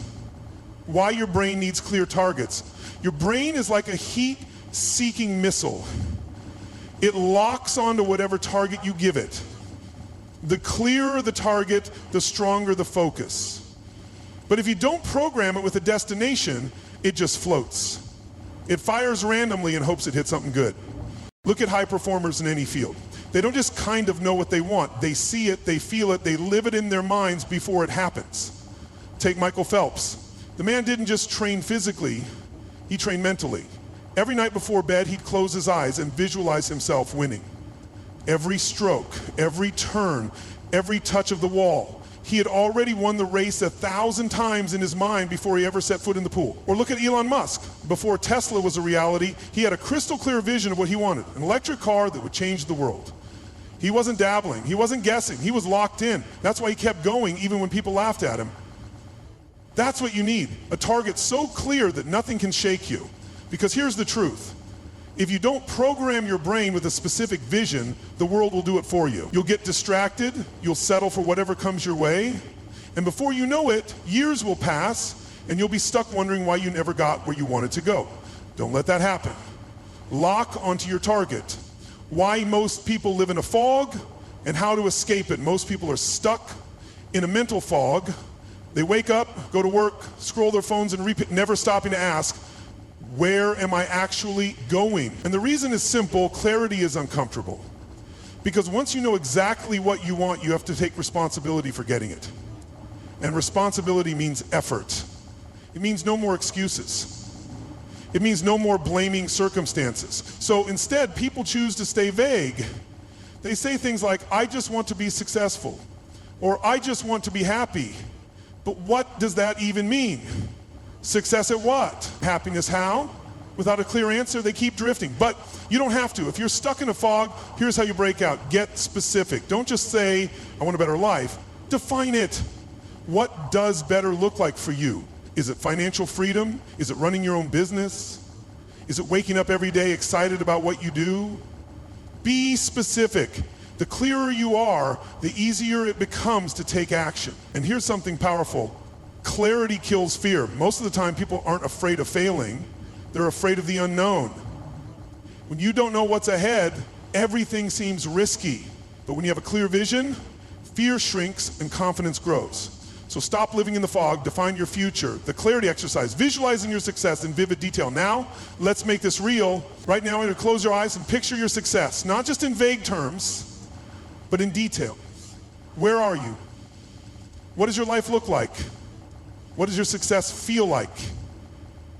Why your brain needs clear targets. Your brain is like a heat-seeking missile. It locks onto whatever target you give it. The clearer the target, the stronger the focus. But if you don't program it with a destination, it just floats. It fires randomly in hopes it hits something good. Look at high performers in any field. They don't just kind of know what they want. They see it, they feel it, they live it in their minds before it happens. Take Michael Phelps. The man didn't just train physically, he trained mentally. Every night before bed, he'd close his eyes and visualize himself winning. Every stroke, every turn, every touch of the wall. He had already won the race 1,000 times in his mind before he ever set foot in the pool. Or look at Elon Musk. Before Tesla was a reality, he had a crystal clear vision of what he wanted, an electric car that would change the world. He wasn't dabbling, he wasn't guessing, he was locked in. That's why he kept going even when people laughed at him. That's what you need, a target so clear that nothing can shake you. Because here's the truth. If you don't program your brain with a specific vision, the world will do it for you. You'll get distracted, you'll settle for whatever comes your way, and before you know it, years will pass, and you'll be stuck wondering why you never got where you wanted to go. Don't let that happen. Lock onto your target. Why most people live in a fog, and how to escape it. Most people are stuck in a mental fog. They wake up, go to work, scroll their phones, and repeat, never stopping to ask, where am I actually going? And the reason is simple, clarity is uncomfortable. Because once you know exactly what you want, you have to take responsibility for getting it. And responsibility means effort. It means no more excuses. It means no more blaming circumstances. So instead, people choose to stay vague. They say things like, I just want to be successful, or I just want to be happy. But what does that even mean? Success at what? Happiness how? Without a clear answer, they keep drifting. But you don't have to. If you're stuck in a fog, here's how you break out. Get specific. Don't just say, I want a better life. Define it. What does better look like for you? Is it financial freedom? Is it running your own business? Is it waking up every day excited about what you do? Be specific. The clearer you are, the easier it becomes to take action. And here's something powerful. Clarity kills fear. Most of the time, people aren't afraid of failing. They're afraid of the unknown. When you don't know what's ahead, everything seems risky. But when you have a clear vision, fear shrinks and confidence grows. So stop living in the fog, define your future. The clarity exercise, visualizing your success in vivid detail. Now, let's make this real. Right now, I'm going to close your eyes and picture your success, not just in vague terms, but in detail. Where are you? What does your life look like? What does your success feel like?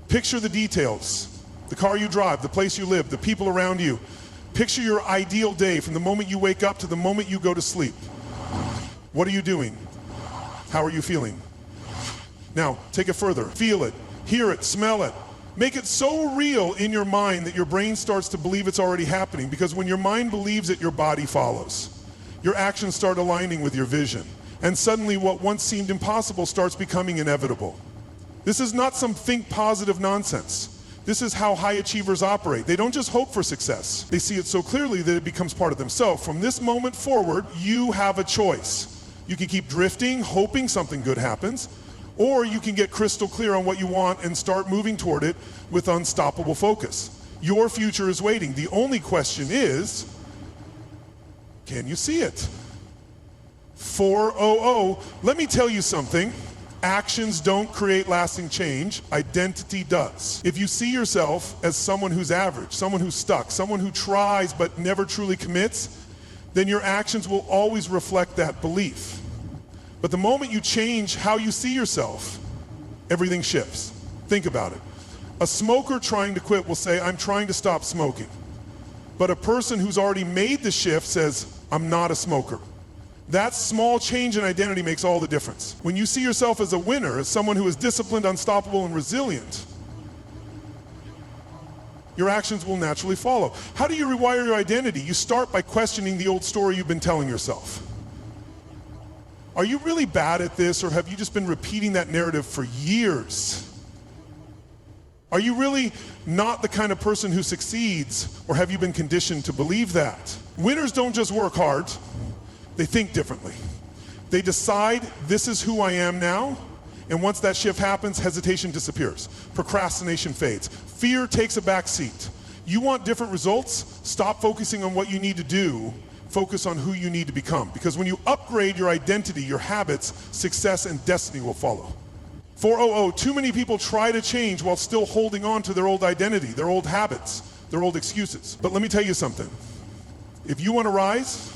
Picture the details. The car you drive, the place you live, the people around you. Picture your ideal day from the moment you wake up to the moment you go to sleep. What are you doing? How are you feeling? Now, take it further. Feel it, hear it, smell it. Make it so real in your mind that your brain starts to believe it's already happening, because when your mind believes it, your body follows. Your actions start aligning with your vision. And suddenly what once seemed impossible starts becoming inevitable. This is not some think positive nonsense. This is how high achievers operate. They don't just hope for success. They see it so clearly that it becomes part of themselves. From this moment forward, you have a choice. You can keep drifting, hoping something good happens, or you can get crystal clear on what you want and start moving toward it with unstoppable focus. Your future is waiting. The only question is, can you see it? 400. Let me tell you something. Actions don't create lasting change. Identity does. If you see yourself as someone who's average, someone who's stuck, someone who tries but never truly commits, then your actions will always reflect that belief. But the moment you change how you see yourself, everything shifts. Think about it. A smoker trying to quit will say, I'm trying to stop smoking. But a person who's already made the shift says, I'm not a smoker. That small change in identity makes all the difference. When you see yourself as a winner, as someone who is disciplined, unstoppable, and resilient, your actions will naturally follow. How do you rewire your identity? You start by questioning the old story you've been telling yourself. Are you really bad at this, or have you just been repeating that narrative for years? Are you really not the kind of person who succeeds, or have you been conditioned to believe that? Winners don't just work hard. They think differently. They decide, this is who I am now, and once that shift happens, hesitation disappears. Procrastination fades. Fear takes a back seat. You want different results? Stop focusing on what you need to do. Focus on who you need to become. Because when you upgrade your identity, your habits, success and destiny will follow. 400. Too many people try to change while still holding on to their old identity, their old habits, their old excuses. But let me tell you something. If you want to rise,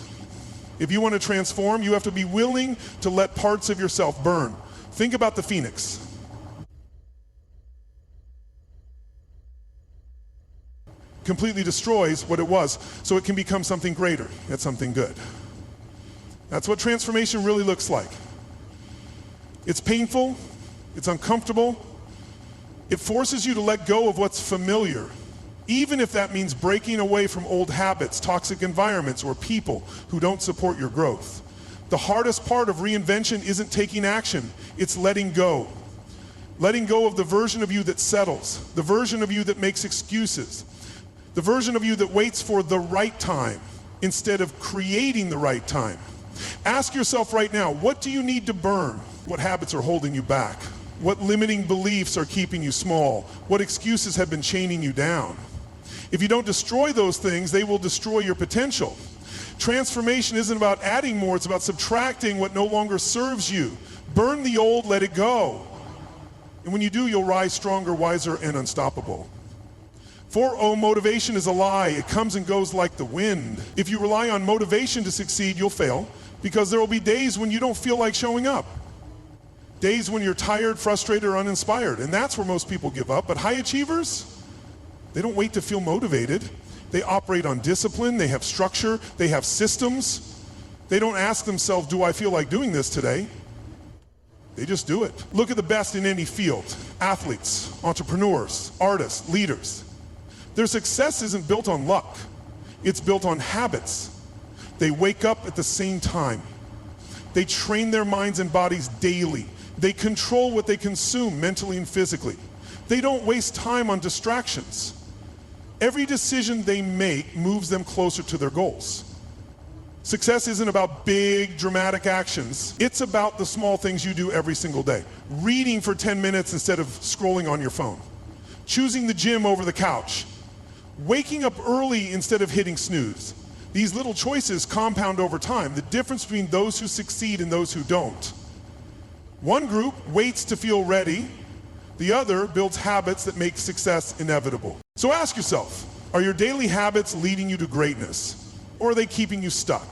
if you want to transform, you have to be willing to let parts of yourself burn. Think about the phoenix. Completely destroys what it was, so it can become something greater, yet something good. That's what transformation really looks like. It's painful, it's uncomfortable, it forces you to let go of what's familiar, even if that means breaking away from old habits, toxic environments, or people who don't support your growth. The hardest part of reinvention isn't taking action, it's letting go. Letting go of the version of you that settles, the version of you that makes excuses, the version of you that waits for the right time instead of creating the right time. Ask yourself right now, what do you need to burn? What habits are holding you back? What limiting beliefs are keeping you small? What excuses have been chaining you down? If you don't destroy those things, they will destroy your potential. Transformation isn't about adding more, it's about subtracting what no longer serves you. Burn the old, let it go. And when you do, you'll rise stronger, wiser, and unstoppable. 400. Motivation is a lie. It comes and goes like the wind. If you rely on motivation to succeed, you'll fail, because there will be days when you don't feel like showing up. Days when you're tired, frustrated, or uninspired. And that's where most people give up. But high achievers, they don't wait to feel motivated. They operate on discipline, they have structure, they have systems. They don't ask themselves, do I feel like doing this today? They just do it. Look at the best in any field. Athletes, entrepreneurs, artists, leaders. Their success isn't built on luck. It's built on habits. They wake up at the same time. They train their minds and bodies daily. They control what they consume mentally and physically. They don't waste time on distractions. Every decision they make moves them closer to their goals. Success isn't about big, dramatic actions. It's about the small things you do every single day. Reading for 10 minutes instead of scrolling on your phone. Choosing the gym over the couch. Waking up early instead of hitting snooze. These little choices compound over time. The difference between those who succeed and those who don't One group waits to feel ready. The other builds habits that make success inevitable. So ask yourself, are your daily habits leading you to greatness, or are they keeping you stuck?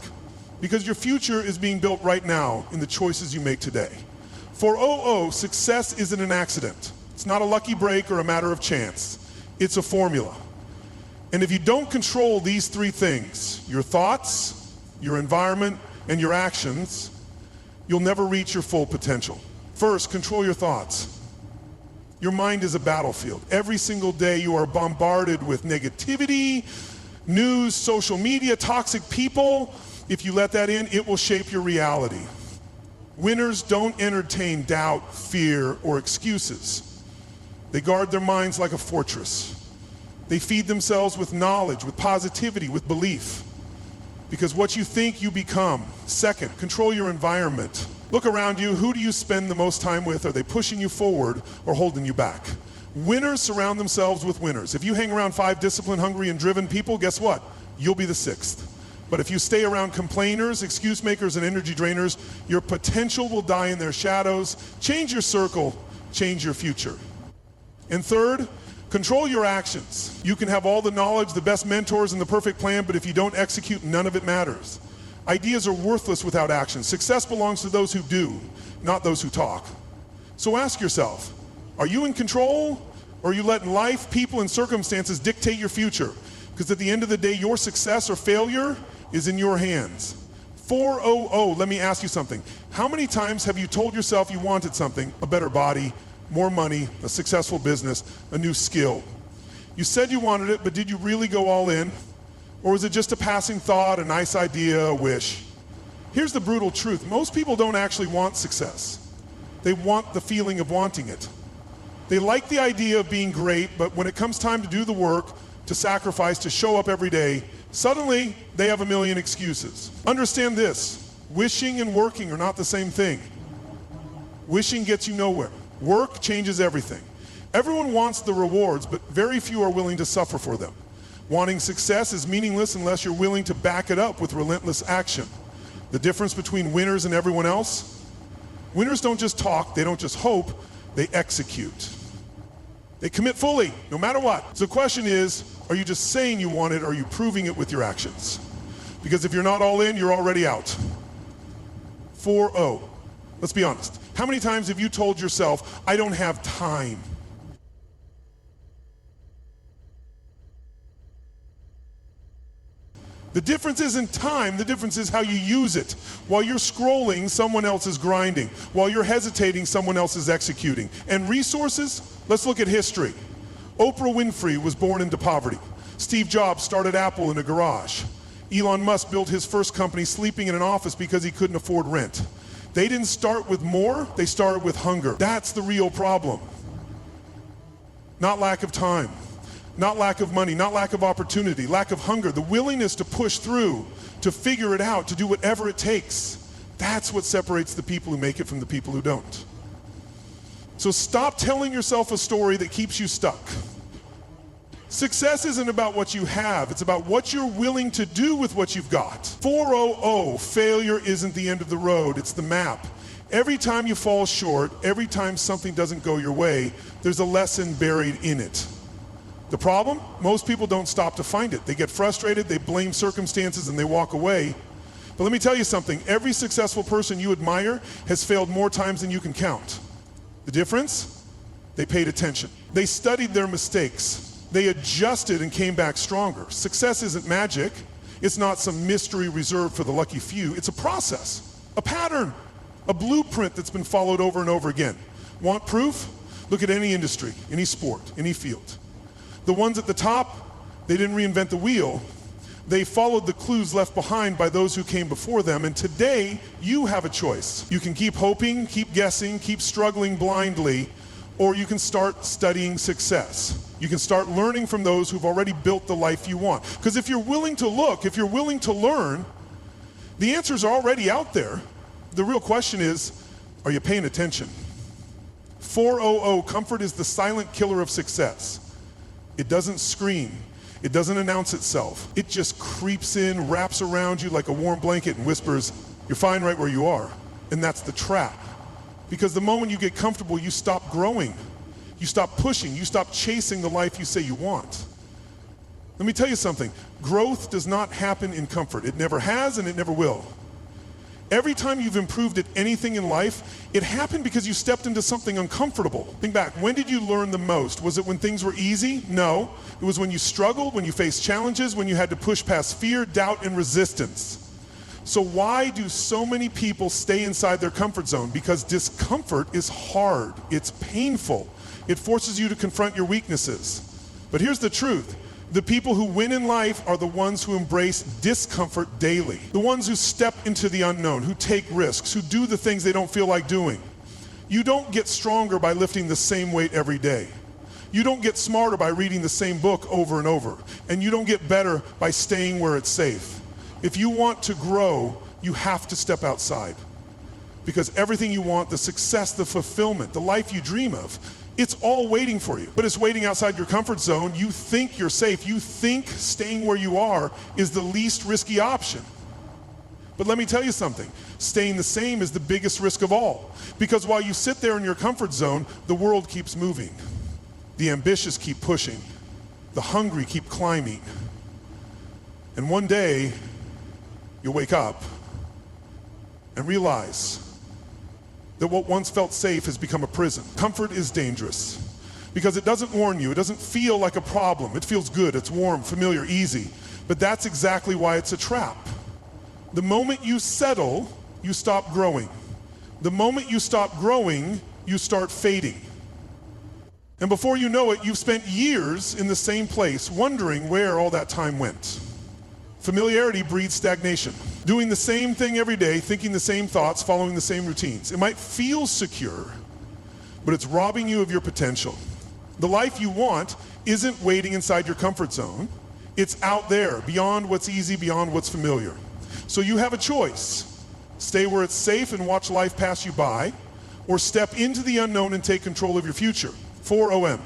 Because your future is being built right now in the choices you make today. For OO, success isn't an accident. It's not a lucky break or a matter of chance. It's a formula. And if you don't control these three things, your thoughts, your environment, and your actions, you'll never reach your full potential. First, control your thoughts. Your mind is a battlefield. Every single day you are bombarded with negativity, news, social media, toxic people. If you let that in, it will shape your reality. Winners don't entertain doubt, fear, or excuses. They guard their minds like a fortress. They feed themselves with knowledge, with positivity, with belief. Because what you think, you become. Second, control your environment. Look around you. Who do you spend the most time with? Are they pushing you forward or holding you back? Winners surround themselves with winners. If you hang around 5 disciplined, hungry, and driven people, guess what? You'll be the 6th. But if you stay around complainers, excuse makers, and energy drainers, your potential will die in their shadows. Change your circle, change your future. And third, control your actions. You can have all the knowledge, the best mentors, and the perfect plan, but if you don't execute, none of it matters. Ideas are worthless without action. Success belongs to those who do, not those who talk. So ask yourself, are you in control, or are you letting life, people, and circumstances dictate your future? Because at the end of the day, your success or failure is in your hands. 400, let me ask you something. How many times have you told yourself you wanted something, a better body, more money, a successful business, a new skill? You said you wanted it, but did you really go all in? Or was it just a passing thought, a nice idea, a wish? Here's the brutal truth. Most people don't actually want success. They want the feeling of wanting it. They like the idea of being great, but when it comes time to do the work, to sacrifice, to show up every day, suddenly they have a million excuses. Understand this, wishing and working are not the same thing. Wishing gets you nowhere. Work changes everything. Everyone wants the rewards, but very few are willing to suffer for them. Wanting success is meaningless unless you're willing to back it up with relentless action. The difference between winners and everyone else? Winners don't just talk, they don't just hope, they execute. They commit fully, no matter what. So the question is, are you just saying you want it, or are you proving it with your actions? Because if you're not all in, you're already out. 4-0. Let's be honest. How many times have you told yourself, I don't have time? The difference isn't time, the difference is how you use it. While you're scrolling, someone else is grinding. While you're hesitating, someone else is executing. And resources? Let's look at history. Oprah Winfrey was born into poverty. Steve Jobs started Apple in a garage. Elon Musk built his first company sleeping in an office because he couldn't afford rent. They didn't start with more, they started with hunger. That's the real problem. Not lack of time. Not lack of money, not lack of opportunity, lack of hunger, the willingness to push through, to figure it out, to do whatever it takes. That's what separates the people who make it from the people who don't. So stop telling yourself a story that keeps you stuck. Success isn't about what you have, it's about what you're willing to do with what you've got. 400, failure isn't the end of the road, it's the map. Every time you fall short, every time something doesn't go your way, there's a lesson buried in it. The problem? Most people don't stop to find it. They get frustrated, they blame circumstances, and they walk away. But let me tell you something. Every successful person you admire has failed more times than you can count. The difference? They paid attention. They studied their mistakes. They adjusted and came back stronger. Success isn't magic. It's not some mystery reserved for the lucky few. It's a process, a pattern, a blueprint that's been followed over and over again. Want proof? Look at any industry, any sport, any field. The ones at the top, they didn't reinvent the wheel. They followed the clues left behind by those who came before them, and today, you have a choice. You can keep hoping, keep guessing, keep struggling blindly, or you can start studying success. You can start learning from those who've already built the life you want. Because if you're willing to look, if you're willing to learn, the answers are already out there. The real question is, are you paying attention? 400, comfort is the silent killer of success. It doesn't scream. It doesn't announce itself. It just creeps in, wraps around you like a warm blanket and whispers, you're fine right where you are. And that's the trap. Because the moment you get comfortable, you stop growing. You stop pushing. You stop chasing the life you say you want. Let me tell you something. Growth does not happen in comfort. It never has and it never will. Every time you've improved at anything in life, it happened because you stepped into something uncomfortable. Think back, when did you learn the most? Was it when things were easy? No. It was when you struggled, when you faced challenges, when you had to push past fear, doubt, and resistance. So why do so many people stay inside their comfort zone? Because discomfort is hard. It's painful. It forces you to confront your weaknesses. But here's the truth. The people who win in life are the ones who embrace discomfort daily. The ones who step into the unknown, who take risks, who do the things they don't feel like doing. You don't get stronger by lifting the same weight every day. You don't get smarter by reading the same book over and over. And you don't get better by staying where it's safe. If you want to grow, you have to step outside. Because everything you want, the success, the fulfillment, the life you dream of, it's all waiting for you, but it's waiting outside your comfort zone. You think you're safe. You think staying where you are is the least risky option. But let me tell you something. Staying the same is the biggest risk of all. Because while you sit there in your comfort zone, the world keeps moving. The ambitious keep pushing. The hungry keep climbing. And one day, you'll wake up and realize that what once felt safe has become a prison. Comfort is dangerous because it doesn't warn you. It doesn't feel like a problem. It feels good. It's warm, familiar, easy. But that's exactly why it's a trap. The moment you settle, you stop growing. The moment you stop growing, you start fading. And before you know it, you've spent years in the same place wondering where all that time went. Familiarity breeds stagnation. Doing the same thing every day, thinking the same thoughts, following the same routines. It might feel secure, but it's robbing you of your potential. The life you want isn't waiting inside your comfort zone. It's out there, beyond what's easy, beyond what's familiar. So you have a choice. Stay where it's safe and watch life pass you by, or step into the unknown and take control of your future. 4OM.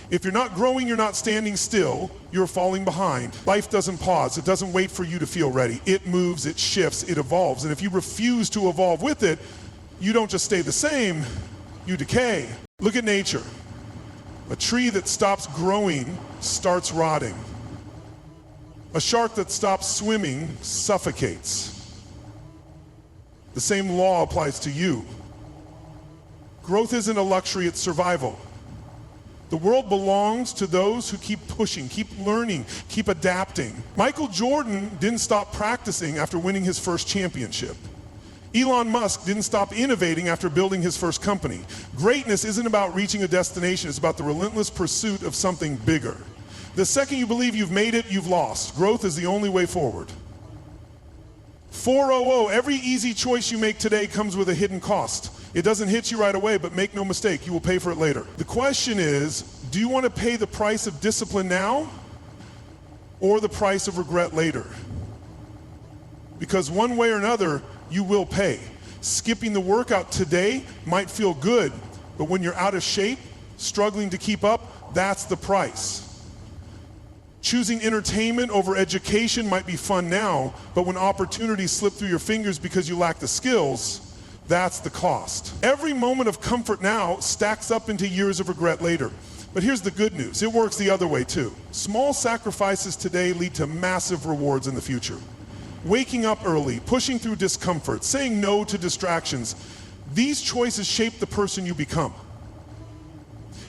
If you're not growing, you're not standing still, you're falling behind. Life doesn't pause. It doesn't wait for you to feel ready. It moves, it shifts, it evolves. And if you refuse to evolve with it, you don't just stay the same, you decay. Look at nature. A tree that stops growing starts rotting. A shark that stops swimming suffocates. The same law applies to you. Growth isn't a luxury, it's survival. The world belongs to those who keep pushing, keep learning, keep adapting. Michael Jordan didn't stop practicing after winning his first championship. Elon Musk didn't stop innovating after building his first company. Greatness isn't about reaching a destination, it's about the relentless pursuit of something bigger. The second you believe you've made it, you've lost. Growth is the only way forward. 400, every easy choice you make today comes with a hidden cost. It doesn't hit you right away, but make no mistake, you will pay for it later. The question is, do you want to pay the price of discipline now or the price of regret later? Because one way or another, you will pay. Skipping the workout today might feel good, but when you're out of shape, struggling to keep up, that's the price. Choosing entertainment over education might be fun now, but when opportunities slip through your fingers because you lack the skills, that's the cost. Every moment of comfort now stacks up into years of regret later. But here's the good news. It works the other way too. Small sacrifices today lead to massive rewards in the future. Waking up early, pushing through discomfort, saying no to distractions, these choices shape the person you become.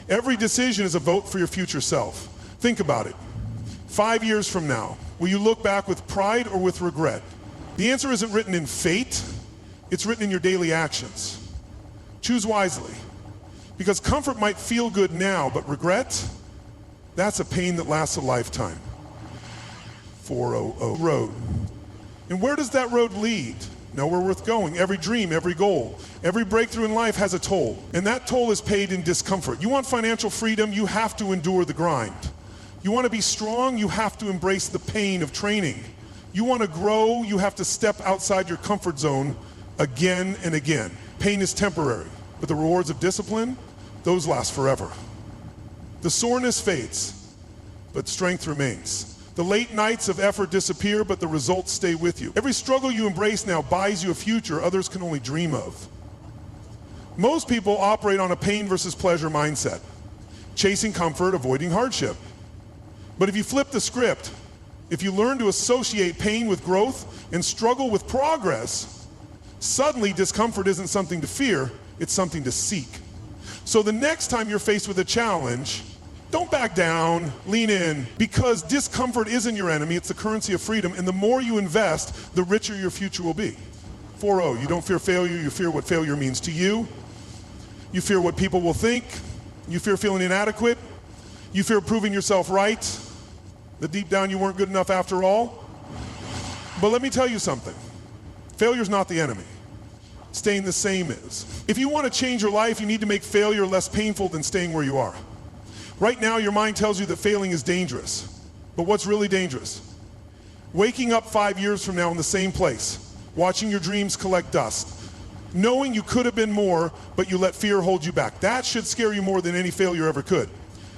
Every decision is a vote for your future self. Think about it. 5 years from now, will you look back with pride or with regret? The answer isn't written in fate. It's written in your daily actions. Choose wisely. Because comfort might feel good now, but regret, that's a pain that lasts a lifetime. 400 road. And where does that road lead? Nowhere worth going. Every dream, every goal, every breakthrough in life has a toll. And that toll is paid in discomfort. You want financial freedom, you have to endure the grind. You want to be strong, you have to embrace the pain of training. You want to grow, you have to step outside your comfort zone again and again. Pain is temporary, but the rewards of discipline, those last forever. The soreness fades, but strength remains. The late nights of effort disappear, but the results stay with you. Every struggle you embrace now buys you a future others can only dream of. Most people operate on a pain versus pleasure mindset, chasing comfort, avoiding hardship. But if you flip the script, if you learn to associate pain with growth and struggle with progress, suddenly discomfort isn't something to fear, it's something to seek. So the next time you're faced with a challenge, don't back down, lean in, because discomfort isn't your enemy, it's the currency of freedom, and the more you invest, the richer your future will be. 4-0, you don't fear failure, you fear what failure means to you. You fear what people will think. You fear feeling inadequate. You fear proving yourself right, that deep down you weren't good enough after all. But let me tell you something. Failure's not the enemy. Staying the same is. If you want to change your life, you need to make failure less painful than staying where you are. Right now, your mind tells you that failing is dangerous. But what's really dangerous? Waking up 5 years from now in the same place, watching your dreams collect dust, knowing you could have been more, but you let fear hold you back. That should scare you more than any failure ever could.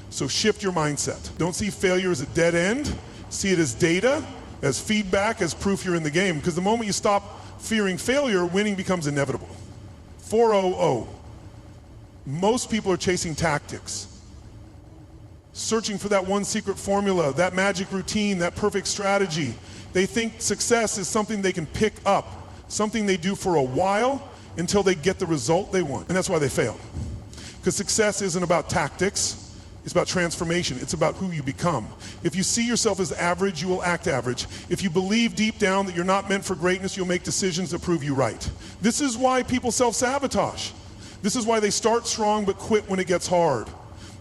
So shift your mindset. Don't see failure as a dead end. See it as data, as feedback, as proof you're in the game. Because the moment you stop fearing failure, winning becomes inevitable. 4-0-0. Most people are chasing tactics, searching for that one secret formula, that magic routine, that perfect strategy. They think success is something they can pick up, something they do for a while until they get the result they want. And that's why they fail. Because success isn't about tactics, it's about transformation. It's about who you become. If you see yourself as average, you will act average. If you believe deep down that you're not meant for greatness, you'll make decisions that prove you right. This is why people self-sabotage. This is why they start strong but quit when it gets hard.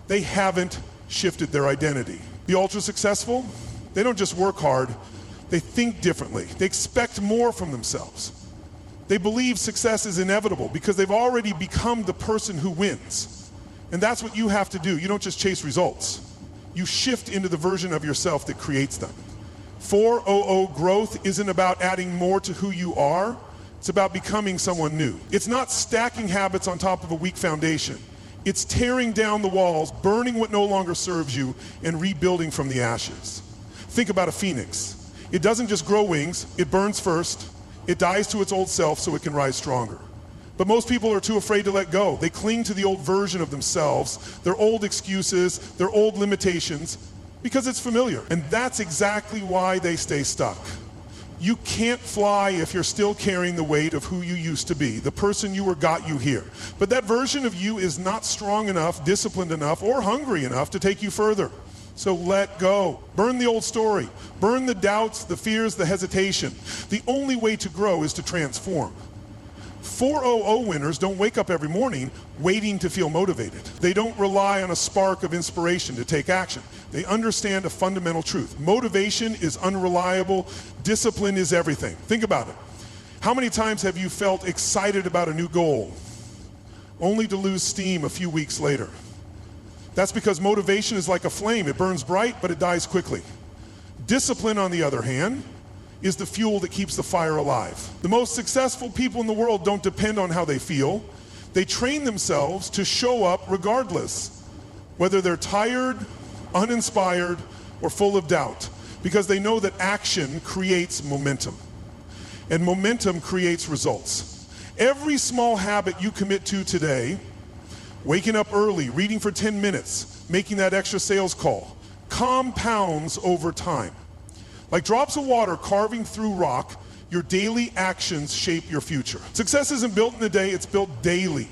They haven't shifted their identity. The ultra-successful, they don't just work hard, they think differently. They expect more from themselves. They believe success is inevitable because they've already become the person who wins. And that's what you have to do. You don't just chase results. You shift into the version of yourself that creates them. 4-0-0 growth isn't about adding more to who you are. It's about becoming someone new. It's not stacking habits on top of a weak foundation. It's tearing down the walls, burning what no longer serves you, and rebuilding from the ashes. Think about a phoenix. It doesn't just grow wings, it burns first, it dies to its old self so it can rise stronger. But most people are too afraid to let go. They cling to the old version of themselves, their old excuses, their old limitations, because it's familiar. And that's exactly why they stay stuck. You can't fly if you're still carrying the weight of who you used to be, the person you were got you here. But that version of you is not strong enough, disciplined enough, or hungry enough to take you further. So let go. Burn the old story. Burn the doubts, the fears, the hesitation. The only way to grow is to transform. 4-0-0 winners don't wake up every morning waiting to feel motivated. They don't rely on a spark of inspiration to take action. They understand a fundamental truth. Motivation is unreliable. Discipline is everything. Think about it. How many times have you felt excited about a new goal, only to lose steam a few weeks later? That's because motivation is like a flame. It burns bright, but it dies quickly. Discipline, on the other hand, is the fuel that keeps the fire alive. The most successful people in the world don't depend on how they feel. They train themselves to show up regardless, whether they're tired, uninspired, or full of doubt, because they know that action creates momentum, and momentum creates results. Every small habit you commit to today, waking up early, reading for 10 minutes, making that extra sales call, compounds over time. Like drops of water carving through rock, your daily actions shape your future. Success isn't built in a day, it's built daily.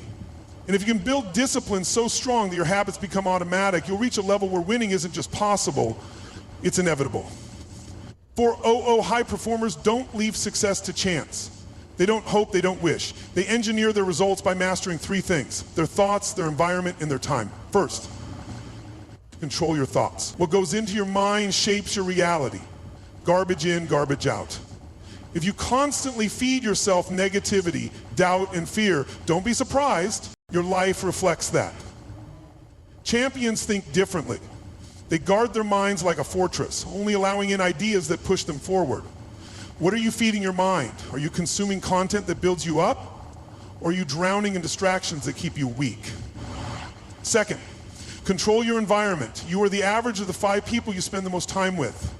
And if you can build discipline so strong that your habits become automatic, you'll reach a level where winning isn't just possible, it's inevitable. 4-0-0 high performers don't leave success to chance. They don't hope, they don't wish. They engineer their results by mastering 3 things: their thoughts, their environment, and their time. First, control your thoughts. What goes into your mind shapes your reality. Garbage in, garbage out. If you constantly feed yourself negativity, doubt, and fear, don't be surprised, your life reflects that. Champions think differently. They guard their minds like a fortress, only allowing in ideas that push them forward. What are you feeding your mind? Are you consuming content that builds you up? Or are you drowning in distractions that keep you weak? Second, control your environment. You are the average of the 5 people you spend the most time with.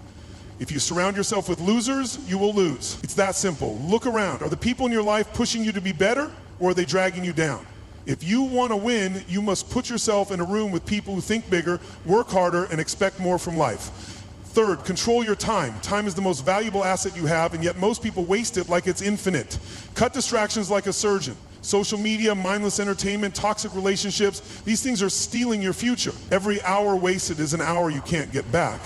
If you surround yourself with losers, you will lose. It's that simple. Look around. Are the people in your life pushing you to be better, or are they dragging you down? If you want to win, you must put yourself in a room with people who think bigger, work harder, and expect more from life. Third, control your time. Time is the most valuable asset you have, and yet most people waste it like it's infinite. Cut distractions like a surgeon. Social media, mindless entertainment, toxic relationships, these things are stealing your future. Every hour wasted is an hour you can't get back.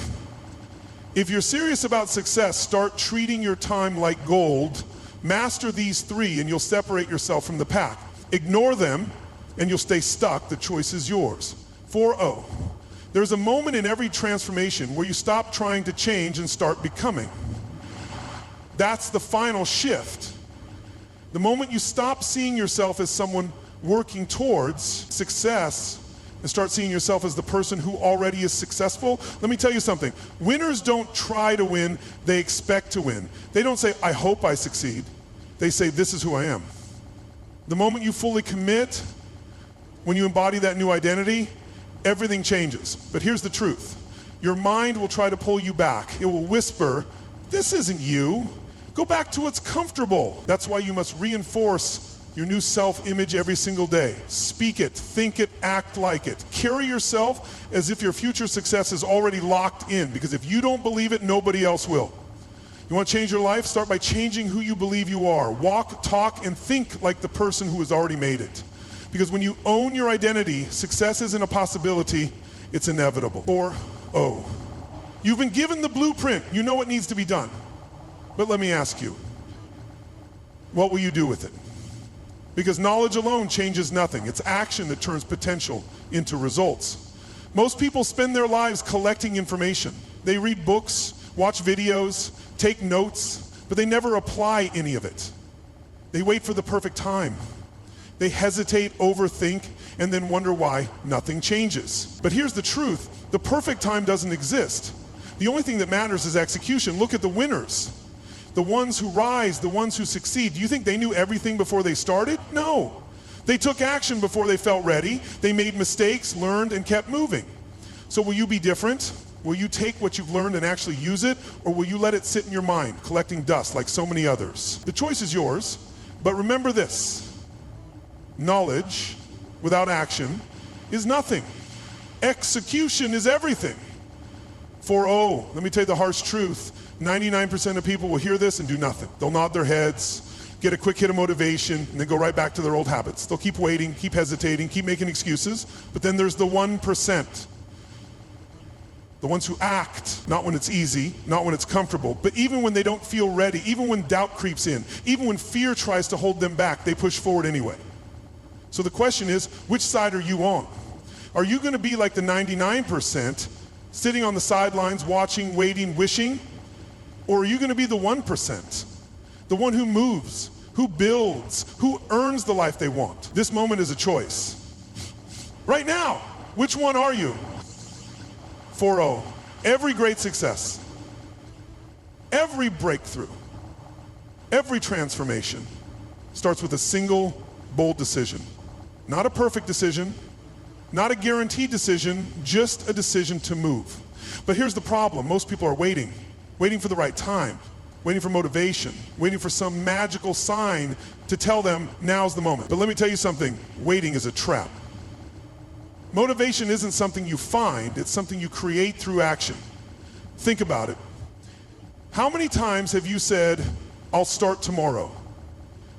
If you're serious about success, start treating your time like gold. Master these three and you'll separate yourself from the pack. Ignore them and you'll stay stuck. The choice is yours. 4-0. There's a moment in every transformation where you stop trying to change and start becoming. That's the final shift. The moment you stop seeing yourself as someone working towards success and start seeing yourself as the person who already is successful. Let me tell you something. Winners don't try to win, they expect to win. They don't say, I hope I succeed. They say, this is who I am. The moment you fully commit, when you embody that new identity, everything changes. But here's the truth. Your mind will try to pull you back. It will whisper, this isn't you. Go back to what's comfortable. That's why you must reinforce your new self-image every single day. Speak it, think it, act like it. Carry yourself as if your future success is already locked in, because if you don't believe it, nobody else will. You want to change your life? Start by changing who you believe you are. Walk, talk, and think like the person who has already made it. Because when you own your identity, success isn't a possibility, it's inevitable. 4-0. You've been given the blueprint. You know what needs to be done. But let me ask you, what will you do with it? Because knowledge alone changes nothing. It's action that turns potential into results. Most people spend their lives collecting information. They read books, watch videos, take notes, but they never apply any of it. They wait for the perfect time. They hesitate, overthink, and then wonder why nothing changes. But here's the truth. The perfect time doesn't exist. The only thing that matters is execution. Look at the winners. The ones who rise, the ones who succeed. Do you think they knew everything before they started? No. They took action before they felt ready. They made mistakes, learned, and kept moving. So will you be different? Will you take what you've learned and actually use it? Or will you let it sit in your mind, collecting dust like so many others? The choice is yours, but remember this. Knowledge without action is nothing. Execution is everything. 4-0. Let me tell you the harsh truth. 99% of people will hear this and do nothing. They'll nod their heads, get a quick hit of motivation, and then go right back to their old habits. They'll keep waiting, keep hesitating, keep making excuses. But then there's the 1%. The ones who act, not when it's easy, not when it's comfortable, but even when they don't feel ready, even when doubt creeps in, even when fear tries to hold them back, they push forward anyway. So the question is, which side are you on? Are you going to be like the 99%, sitting on the sidelines, watching, waiting, wishing? Or are you going to be the 1%, the one who moves, who builds, who earns the life they want? This moment is a choice. Right now, which one are you? 4-0. Every great success, every breakthrough, every transformation starts with a single bold decision. Not a perfect decision, not a guaranteed decision, just a decision to move. But here's the problem. Most people are waiting for the right time, waiting for motivation, waiting for some magical sign to tell them now's the moment. But let me tell you something, waiting is a trap. Motivation isn't something you find, it's something you create through action. Think about it. How many times have you said, I'll start tomorrow?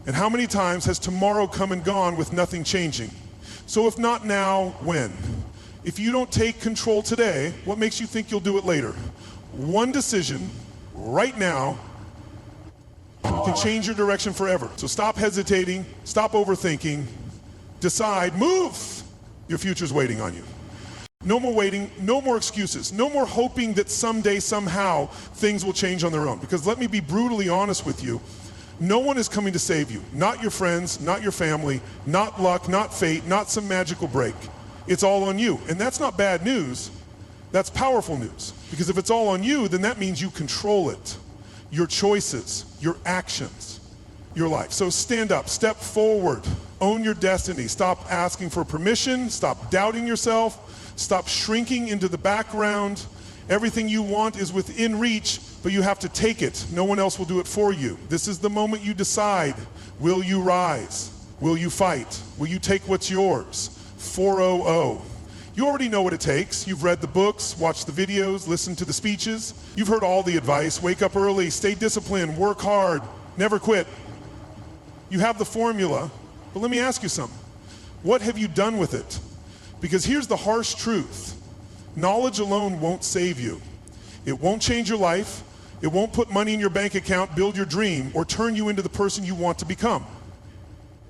And how many times has tomorrow come and gone with nothing changing? So if not now, when? If you don't take control today, what makes you think you'll do it later? One decision right now can change your direction forever. So stop hesitating, stop overthinking, decide, move. Your future's waiting on you. No more waiting, no more excuses, no more hoping that someday, somehow, things will change on their own. Because let me be brutally honest with you, no one is coming to save you. Not your friends, not your family, not luck, not fate, not some magical break. It's all on you. And that's not bad news, that's powerful news. Because if it's all on you, then that means you control it. Your choices, your actions, your life. So stand up, step forward, own your destiny. Stop asking for permission, stop doubting yourself, stop shrinking into the background. Everything you want is within reach, but you have to take it. No one else will do it for you. This is the moment you decide, will you rise? Will you fight? Will you take what's yours? 400. You already know what it takes. You've read the books, watched the videos, listened to the speeches. You've heard all the advice. Wake up early, stay disciplined, work hard, never quit. You have the formula, but let me ask you something. What have you done with it? Because here's the harsh truth. Knowledge alone won't save you. It won't change your life. It won't put money in your bank account, build your dream, or turn you into the person you want to become.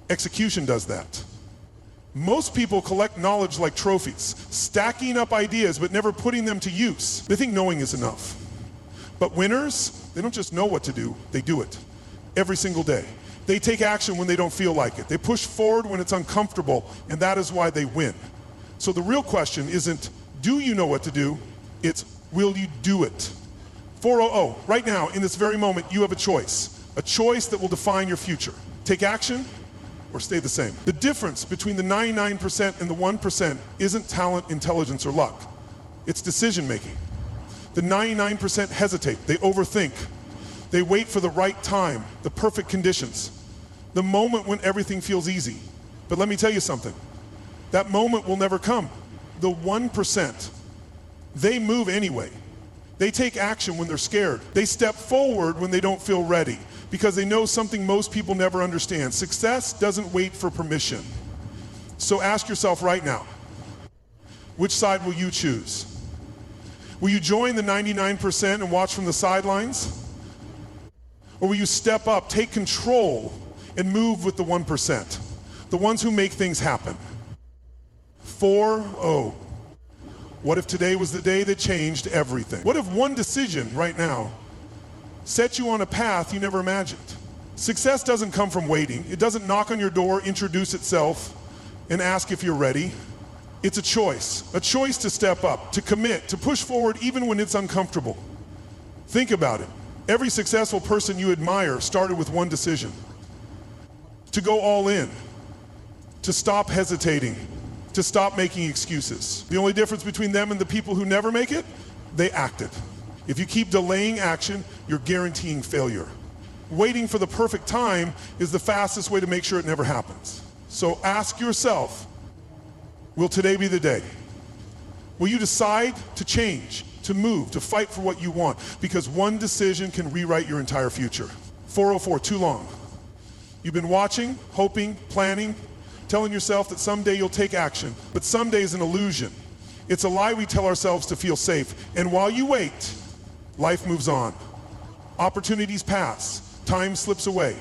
Execution does that. Most people collect knowledge like trophies, stacking up ideas but never putting them to use. They think knowing is enough. But winners, they don't just know what to do, they do it every single day. They take action when they don't feel like it. They push forward when it's uncomfortable, and that is why they win. So the real question isn't, do you know what to do? It's, will you do it? 400, right now, in this very moment, you have a choice that will define your future. Take action or stay the same. The difference between the 99% and the 1% isn't talent, intelligence, or luck. It's decision making. The 99% hesitate, they overthink. They wait for the right time, the perfect conditions, the moment when everything feels easy. But let me tell you something, that moment will never come. The 1%, they move anyway. They take action when they're scared. They step forward when they don't feel ready, because they know something most people never understand. Success doesn't wait for permission. So ask yourself right now, which side will you choose? Will you join the 99% and watch from the sidelines? Or will you step up, take control, and move with the 1%, the ones who make things happen? 4-0. What if today was the day that changed everything? What if one decision right now set you on a path you never imagined? Success doesn't come from waiting. It doesn't knock on your door, introduce itself, and ask if you're ready. It's a choice to step up, to commit, to push forward even when it's uncomfortable. Think about it. Every successful person you admire started with one decision: to go all in, to stop hesitating, to stop making excuses. The only difference between them and the people who never make it, they acted. If you keep delaying action, you're guaranteeing failure. Waiting for the perfect time is the fastest way to make sure it never happens. So ask yourself, will today be the day? Will you decide to change, to move, to fight for what you want? Because one decision can rewrite your entire future. 404, too long. You've been watching, hoping, planning, telling yourself that someday you'll take action, but someday is an illusion. It's a lie we tell ourselves to feel safe. And while you wait, life moves on. Opportunities pass, time slips away.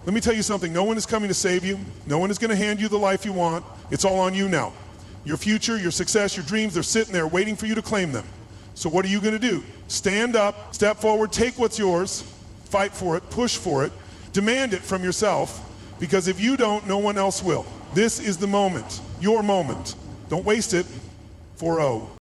Let me tell you something, no one is coming to save you. No one is going to hand you the life you want. It's all on you now. Your future, your success, your dreams, they're sitting there waiting for you to claim them. So what are you going to do? Stand up, step forward, take what's yours, fight for it, push for it, demand it from yourself, because if you don't, no one else will. This is the moment, your moment. Don't waste it. 4-0.